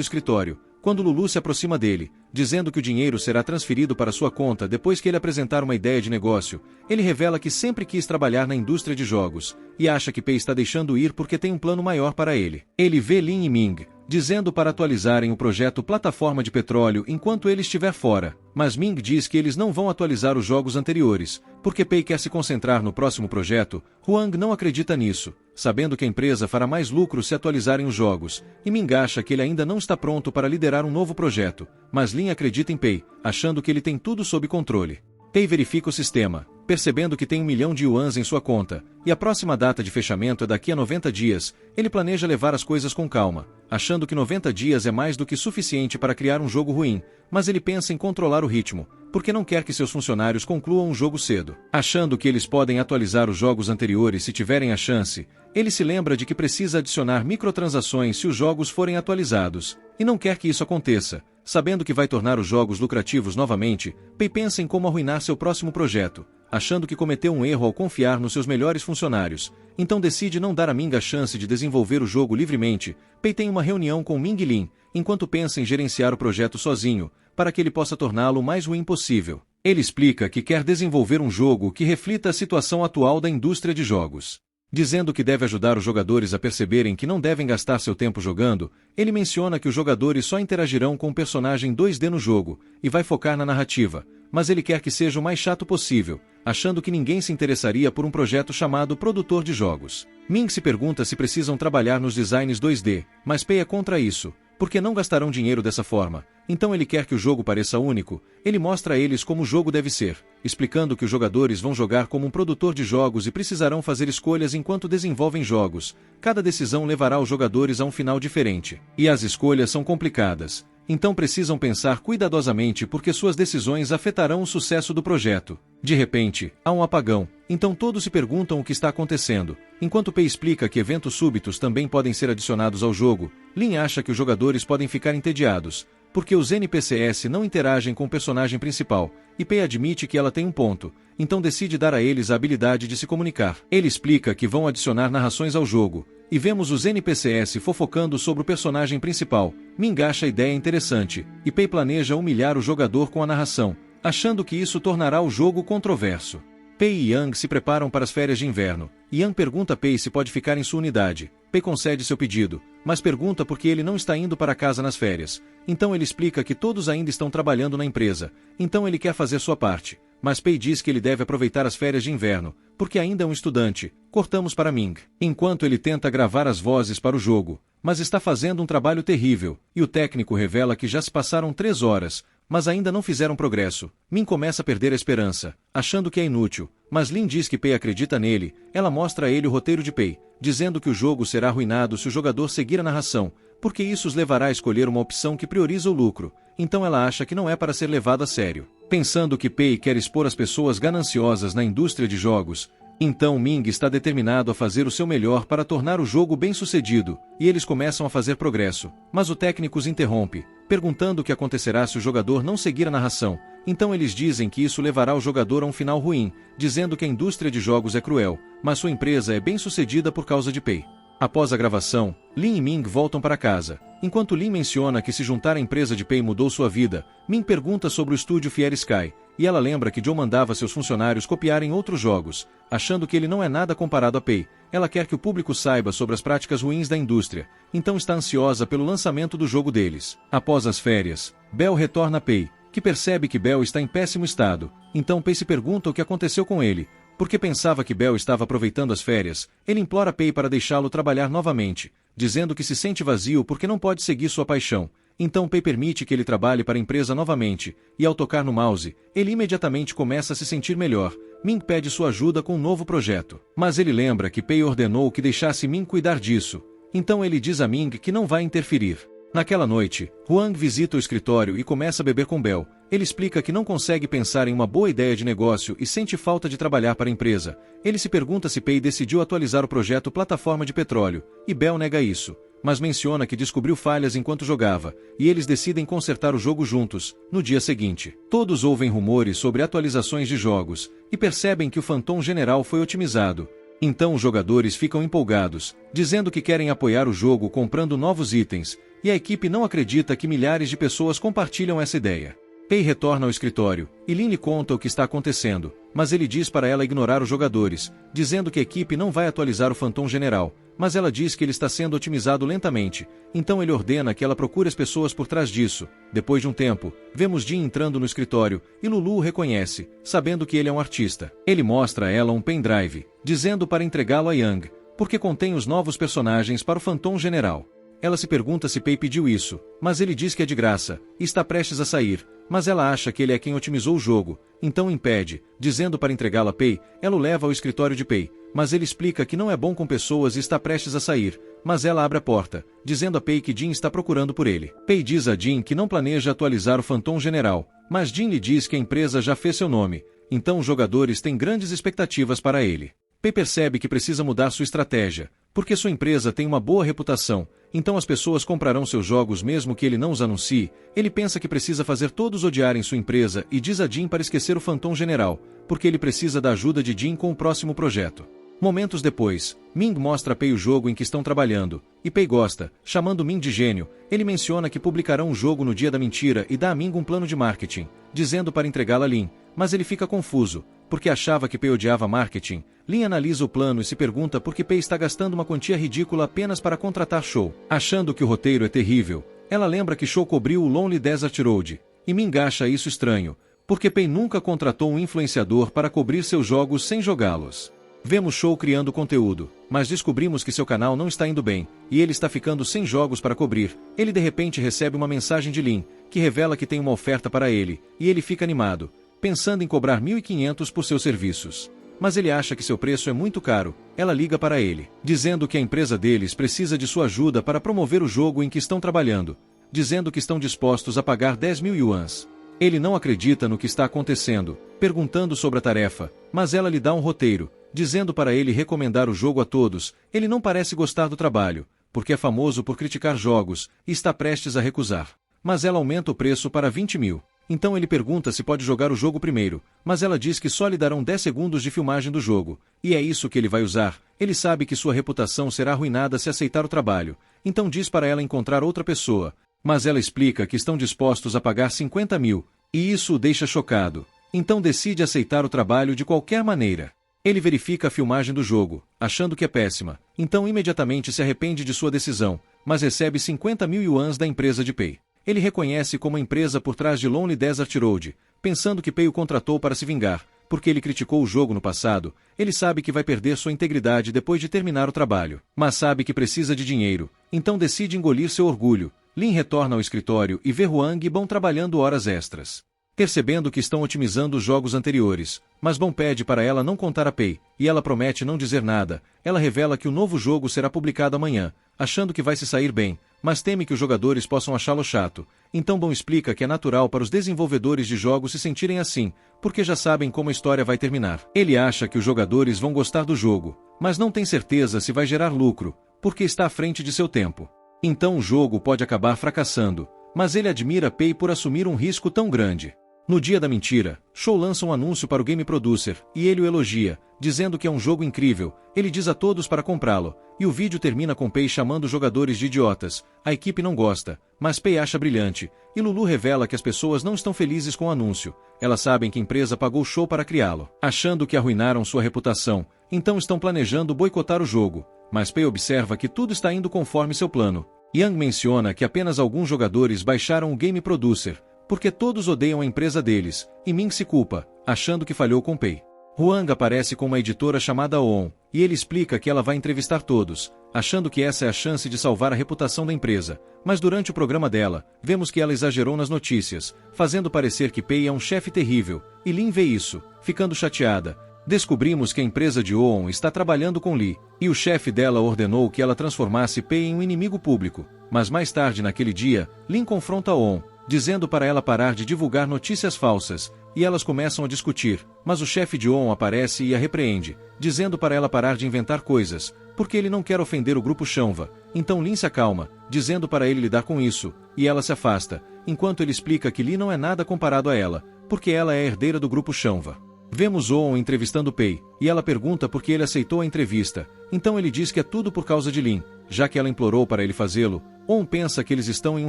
escritório, quando Lulu se aproxima dele, dizendo que o dinheiro será transferido para sua conta depois que ele apresentar uma ideia de negócio. Ele revela que sempre quis trabalhar na indústria de jogos, e acha que Pei está deixando ir porque tem um plano maior para ele. Ele vê Lin e Ming, dizendo para atualizarem o projeto Plataforma de Petróleo enquanto ele estiver fora, mas Ming diz que eles não vão atualizar os jogos anteriores, porque Pei quer se concentrar no próximo projeto. Huang não acredita nisso, sabendo que a empresa fará mais lucro se atualizarem os jogos, e Ming acha que ele ainda não está pronto para liderar um novo projeto, mas Lin acredita em Pei, achando que ele tem tudo sob controle. Pei verifica o sistema, percebendo que tem 1 milhão de yuans em sua conta, e a próxima data de fechamento é daqui a 90 dias, ele planeja levar as coisas com calma, achando que 90 dias é mais do que suficiente para criar um jogo ruim, mas ele pensa em controlar o ritmo, porque não quer que seus funcionários concluam um jogo cedo. Achando que eles podem atualizar os jogos anteriores se tiverem a chance, ele se lembra de que precisa adicionar microtransações se os jogos forem atualizados, e não quer que isso aconteça. Sabendo que vai tornar os jogos lucrativos novamente, Pei pensa em como arruinar seu próximo projeto, achando que cometeu um erro ao confiar nos seus melhores funcionários, então decide não dar a Ming a chance de desenvolver o jogo livremente. Pei tem uma reunião com Ming e Lin, enquanto pensa em gerenciar o projeto sozinho, para que ele possa torná-lo o mais ruim possível. Ele explica que quer desenvolver um jogo que reflita a situação atual da indústria de jogos. Dizendo que deve ajudar os jogadores a perceberem que não devem gastar seu tempo jogando, ele menciona que os jogadores só interagirão com o personagem 2D no jogo, e vai focar na narrativa, mas ele quer que seja o mais chato possível, achando que ninguém se interessaria por um projeto chamado Produtor de Jogos. Ming se pergunta se precisam trabalhar nos designs 2D, mas Pei é contra isso, porque não gastarão dinheiro dessa forma. Então ele quer que o jogo pareça único. Ele mostra a eles como o jogo deve ser, explicando que os jogadores vão jogar como um produtor de jogos e precisarão fazer escolhas enquanto desenvolvem jogos. Cada decisão levará os jogadores a um final diferente, e as escolhas são complicadas. Então precisam pensar cuidadosamente porque suas decisões afetarão o sucesso do projeto. De repente, há um apagão, então todos se perguntam o que está acontecendo. Enquanto Pei explica que eventos súbitos também podem ser adicionados ao jogo, Lin acha que os jogadores podem ficar entediados, porque os NPCs não interagem com o personagem principal, e Pei admite que ela tem um ponto, então decide dar a eles a habilidade de se comunicar. Ele explica que vão adicionar narrações ao jogo, e vemos os NPCs fofocando sobre o personagem principal. Ming acha a ideia interessante, e Pei planeja humilhar o jogador com a narração, achando que isso tornará o jogo controverso. Pei e Yang se preparam para as férias de inverno. Yang pergunta a Pei se pode ficar em sua unidade. Pei concede seu pedido, mas pergunta por que ele não está indo para casa nas férias. Então ele explica que todos ainda estão trabalhando na empresa, então ele quer fazer sua parte. Mas Pei diz que ele deve aproveitar as férias de inverno, porque ainda é um estudante. Cortamos para Ming, enquanto ele tenta gravar as vozes para o jogo, mas está fazendo um trabalho terrível, e o técnico revela que já se passaram 3 horas, mas ainda não fizeram progresso. Ming começa a perder a esperança, achando que é inútil, mas Lin diz que Pei acredita nele. Ela mostra a ele o roteiro de Pei, dizendo que o jogo será arruinado se o jogador seguir a narração, porque isso os levará a escolher uma opção que prioriza o lucro. Então ela acha que não é para ser levado a sério. Pensando que Pei quer expor as pessoas gananciosas na indústria de jogos, então Ming está determinado a fazer o seu melhor para tornar o jogo bem-sucedido, e eles começam a fazer progresso. Mas o técnico os interrompe, perguntando o que acontecerá se o jogador não seguir a narração. Então eles dizem que isso levará o jogador a um final ruim, dizendo que a indústria de jogos é cruel, mas sua empresa é bem-sucedida por causa de Pei. Após a gravação, Lin e Ming voltam para casa. Enquanto Lin menciona que se juntar à empresa de Pei mudou sua vida, Ming pergunta sobre o estúdio Fier Sky, e ela lembra que Joe mandava seus funcionários copiarem outros jogos, achando que ele não é nada comparado a Pei. Ela quer que o público saiba sobre as práticas ruins da indústria, então está ansiosa pelo lançamento do jogo deles. Após as férias, Bell retorna a Pei, que percebe que Bell está em péssimo estado, então Pei se pergunta o que aconteceu com ele. Porque pensava que Bell estava aproveitando as férias, ele implora Pei para deixá-lo trabalhar novamente, dizendo que se sente vazio porque não pode seguir sua paixão. Então Pei permite que ele trabalhe para a empresa novamente, e ao tocar no mouse, ele imediatamente começa a se sentir melhor. Ming pede sua ajuda com um novo projeto. Mas ele lembra que Pei ordenou que deixasse Ming cuidar disso. Então ele diz a Ming que não vai interferir. Naquela noite, Huang visita o escritório e começa a beber com Bell. Ele explica que não consegue pensar em uma boa ideia de negócio e sente falta de trabalhar para a empresa. Ele se pergunta se Pei decidiu atualizar o projeto Plataforma de Petróleo, e Bell nega isso, mas menciona que descobriu falhas enquanto jogava, e eles decidem consertar o jogo juntos. No dia seguinte, todos ouvem rumores sobre atualizações de jogos, e percebem que o Phantom General foi otimizado. Então os jogadores ficam empolgados, dizendo que querem apoiar o jogo comprando novos itens, e a equipe não acredita que milhares de pessoas compartilham essa ideia. Pei retorna ao escritório, e Lin lhe conta o que está acontecendo, mas ele diz para ela ignorar os jogadores, dizendo que a equipe não vai atualizar o Phantom General, mas ela diz que ele está sendo otimizado lentamente, então ele ordena que ela procure as pessoas por trás disso. Depois de um tempo, vemos Jin entrando no escritório, e Lulu o reconhece, sabendo que ele é um artista. Ele mostra a ela um pendrive, dizendo para entregá-lo a Yang, porque contém os novos personagens para o Phantom General. Ela se pergunta se Pei pediu isso, mas ele diz que é de graça, e está prestes a sair, mas ela acha que ele é quem otimizou o jogo, então impede, dizendo para entregá-la a Pei. Ela o leva ao escritório de Pei, mas ele explica que não é bom com pessoas e está prestes a sair, mas ela abre a porta, dizendo a Pei que Jin está procurando por ele. Pei diz a Jin que não planeja atualizar o Phantom General, mas Jin lhe diz que a empresa já fez seu nome, então os jogadores têm grandes expectativas para ele. Pei percebe que precisa mudar sua estratégia, porque sua empresa tem uma boa reputação, então as pessoas comprarão seus jogos mesmo que ele não os anuncie. Ele pensa que precisa fazer todos odiarem sua empresa e diz a Jin para esquecer o Phantom General, porque ele precisa da ajuda de Jin com o próximo projeto. Momentos depois, Ming mostra a Pei o jogo em que estão trabalhando, e Pei gosta, chamando Ming de gênio. Ele menciona que publicarão o jogo no dia da mentira e dá a Ming um plano de marketing, dizendo para entregá-la a Lin, mas ele fica confuso, porque achava que Pei odiava marketing. Lin analisa o plano e se pergunta por que Pei está gastando uma quantia ridícula apenas para contratar Shou. Achando que o roteiro é terrível, ela lembra que Shou cobriu o Lonely Desert Road, e Ming acha isso estranho, porque Pei nunca contratou um influenciador para cobrir seus jogos sem jogá-los. Vemos Shou criando conteúdo, mas descobrimos que seu canal não está indo bem, e ele está ficando sem jogos para cobrir. Ele de repente recebe uma mensagem de Lin, que revela que tem uma oferta para ele, e ele fica animado, pensando em cobrar 1.500 por seus serviços. Mas ele acha que seu preço é muito caro. Ela liga para ele, dizendo que a empresa deles precisa de sua ajuda para promover o jogo em que estão trabalhando, dizendo que estão dispostos a pagar 10.000 yuans. Ele não acredita no que está acontecendo, perguntando sobre a tarefa, mas ela lhe dá um roteiro, dizendo para ele recomendar o jogo a todos. Ele não parece gostar do trabalho, porque é famoso por criticar jogos, e está prestes a recusar. Mas ela aumenta o preço para 20.000. Então ele pergunta se pode jogar o jogo primeiro, mas ela diz que só lhe darão 10 segundos de filmagem do jogo, e é isso que ele vai usar. Ele sabe que sua reputação será arruinada se aceitar o trabalho, então diz para ela encontrar outra pessoa, mas ela explica que estão dispostos a pagar 50.000, e isso o deixa chocado. Então decide aceitar o trabalho de qualquer maneira. Ele verifica a filmagem do jogo, achando que é péssima, então imediatamente se arrepende de sua decisão, mas recebe 50.000 yuans da empresa de Pei. Ele reconhece como a empresa por trás de Lonely Desert Road, pensando que Pei o contratou para se vingar, porque ele criticou o jogo no passado. Ele sabe que vai perder sua integridade depois de terminar o trabalho, mas sabe que precisa de dinheiro, então decide engolir seu orgulho. Lin retorna ao escritório e vê Huang e Bon trabalhando horas extras, percebendo que estão otimizando os jogos anteriores, mas Bon pede para ela não contar a Pei, e ela promete não dizer nada. Ela revela que o novo jogo será publicado amanhã, achando que vai se sair bem, mas teme que os jogadores possam achá-lo chato. Então Bon explica que é natural para os desenvolvedores de jogos se sentirem assim, porque já sabem como a história vai terminar. Ele acha que os jogadores vão gostar do jogo, mas não tem certeza se vai gerar lucro, porque está à frente de seu tempo. Então o jogo pode acabar fracassando, mas ele admira Pei por assumir um risco tão grande. No dia da mentira, Shou lança um anúncio para o Game Producer, e ele o elogia, dizendo que é um jogo incrível. Ele diz a todos para comprá-lo, e o vídeo termina com Pei chamando os jogadores de idiotas. A equipe não gosta, mas Pei acha brilhante, e Lulu revela que as pessoas não estão felizes com o anúncio. Elas sabem que a empresa pagou Shou para criá-lo, achando que arruinaram sua reputação, então estão planejando boicotar o jogo. Mas Pei observa que tudo está indo conforme seu plano. Yang menciona que apenas alguns jogadores baixaram o Game Producer, porque todos odeiam a empresa deles, e Ming se culpa, achando que falhou com Pei. Huang aparece com uma editora chamada On, e ele explica que ela vai entrevistar todos, achando que essa é a chance de salvar a reputação da empresa. Mas durante o programa dela, vemos que ela exagerou nas notícias, fazendo parecer que Pei é um chefe terrível, e Lin vê isso, ficando chateada. Descobrimos que a empresa de On está trabalhando com Li, e o chefe dela ordenou que ela transformasse Pei em um inimigo público. Mas mais tarde naquele dia, Lin confronta On, dizendo para ela parar de divulgar notícias falsas, e elas começam a discutir, mas o chefe de On aparece e a repreende, dizendo para ela parar de inventar coisas, porque ele não quer ofender o grupo Shanva. Então Lin se acalma, dizendo para ele lidar com isso, e ela se afasta, enquanto ele explica que Li não é nada comparado a ela, porque ela é a herdeira do grupo Shanva. Vemos On entrevistando Pei, e ela pergunta por que ele aceitou a entrevista, então ele diz que é tudo por causa de Lin, já que ela implorou para ele fazê-lo. On pensa que eles estão em um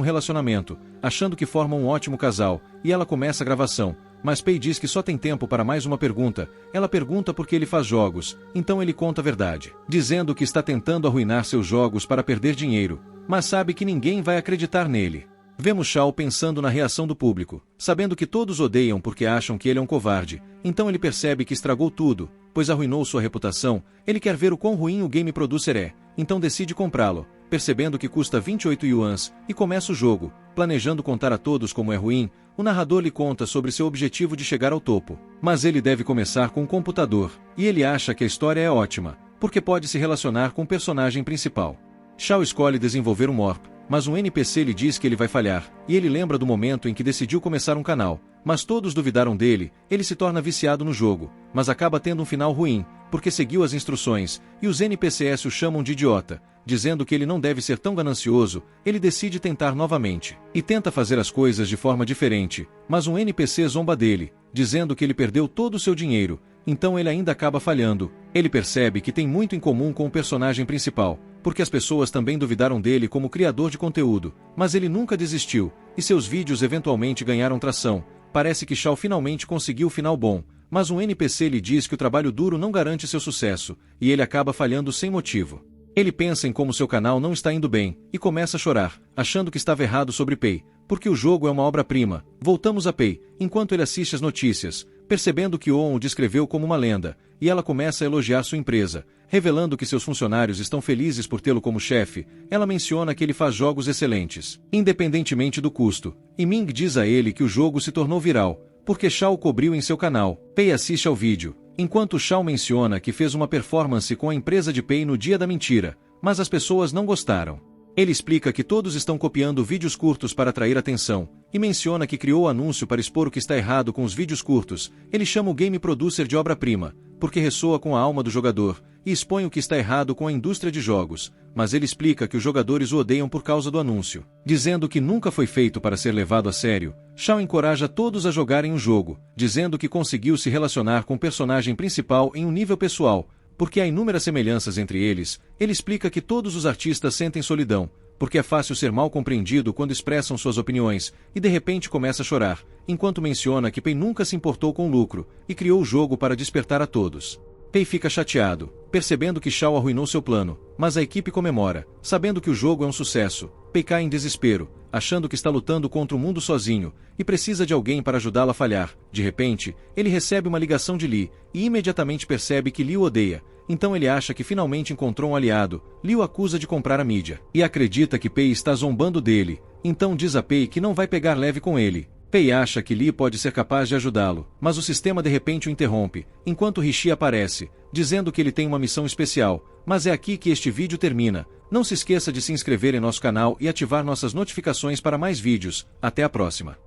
relacionamento, achando que formam um ótimo casal, e ela começa a gravação, mas Pei diz que só tem tempo para mais uma pergunta. Ela pergunta por que ele faz jogos, então ele conta a verdade, dizendo que está tentando arruinar seus jogos para perder dinheiro, mas sabe que ninguém vai acreditar nele. Vemos Shao pensando na reação do público, sabendo que todos odeiam porque acham que ele é um covarde, então ele percebe que estragou tudo, pois arruinou sua reputação. Ele quer ver o quão ruim o Game Producer é, então decide comprá-lo, percebendo que custa 28 yuans, e começa o jogo, planejando contar a todos como é ruim. O narrador lhe conta sobre seu objetivo de chegar ao topo, mas ele deve começar com um computador, e ele acha que a história é ótima, porque pode se relacionar com o personagem principal. Shao escolhe desenvolver um Morp, mas um NPC lhe diz que ele vai falhar, e ele lembra do momento em que decidiu começar um canal, mas todos duvidaram dele. Ele se torna viciado no jogo, mas acaba tendo um final ruim, porque seguiu as instruções, e os NPCs o chamam de idiota, dizendo que ele não deve ser tão ganancioso. Ele decide tentar novamente, e tenta fazer as coisas de forma diferente, mas um NPC zomba dele, dizendo que ele perdeu todo o seu dinheiro, então ele ainda acaba falhando. Ele percebe que tem muito em comum com o personagem principal, porque as pessoas também duvidaram dele como criador de conteúdo, mas ele nunca desistiu, e seus vídeos eventualmente ganharam tração. Parece que Shao finalmente conseguiu o final bom, mas um NPC lhe diz que o trabalho duro não garante seu sucesso, e ele acaba falhando sem motivo. Ele pensa em como seu canal não está indo bem, e começa a chorar, achando que estava errado sobre Pei, porque o jogo é uma obra-prima. Voltamos a Pei, enquanto ele assiste as notícias, percebendo que On o descreveu como uma lenda, e ela começa a elogiar sua empresa, revelando que seus funcionários estão felizes por tê-lo como chefe. Ela menciona que ele faz jogos excelentes, independentemente do custo, e Ming diz a ele que o jogo se tornou viral, porque Shao cobriu em seu canal. Pei assiste ao vídeo, enquanto Shao menciona que fez uma performance com a empresa de Pei no dia da mentira, mas as pessoas não gostaram. Ele explica que todos estão copiando vídeos curtos para atrair atenção, e menciona que criou o anúncio para expor o que está errado com os vídeos curtos. Ele chama o Game Producer de obra-prima, porque ressoa com a alma do jogador, e expõe o que está errado com a indústria de jogos, mas ele explica que os jogadores o odeiam por causa do anúncio, dizendo que nunca foi feito para ser levado a sério. Shao encoraja todos a jogarem o jogo, dizendo que conseguiu se relacionar com o personagem principal em um nível pessoal, porque há inúmeras semelhanças entre eles. Ele explica que todos os artistas sentem solidão, porque é fácil ser mal compreendido quando expressam suas opiniões, e de repente começa a chorar, enquanto menciona que Pei nunca se importou com o lucro, e criou o jogo para despertar a todos. Pei fica chateado, percebendo que Shao arruinou seu plano, mas a equipe comemora, sabendo que o jogo é um sucesso. Pei cai em desespero, achando que está lutando contra o mundo sozinho, e precisa de alguém para ajudá-lo a falhar. De repente, ele recebe uma ligação de Li, e imediatamente percebe que Li o odeia. Então ele acha que finalmente encontrou um aliado. Li o acusa de comprar a mídia, e acredita que Pei está zombando dele, então diz a Pei que não vai pegar leve com ele. Pei acha que Li pode ser capaz de ajudá-lo, mas o sistema de repente o interrompe, enquanto Rishi aparece, dizendo que ele tem uma missão especial. Mas é aqui que este vídeo termina. Não se esqueça de se inscrever em nosso canal e ativar nossas notificações para mais vídeos. Até a próxima.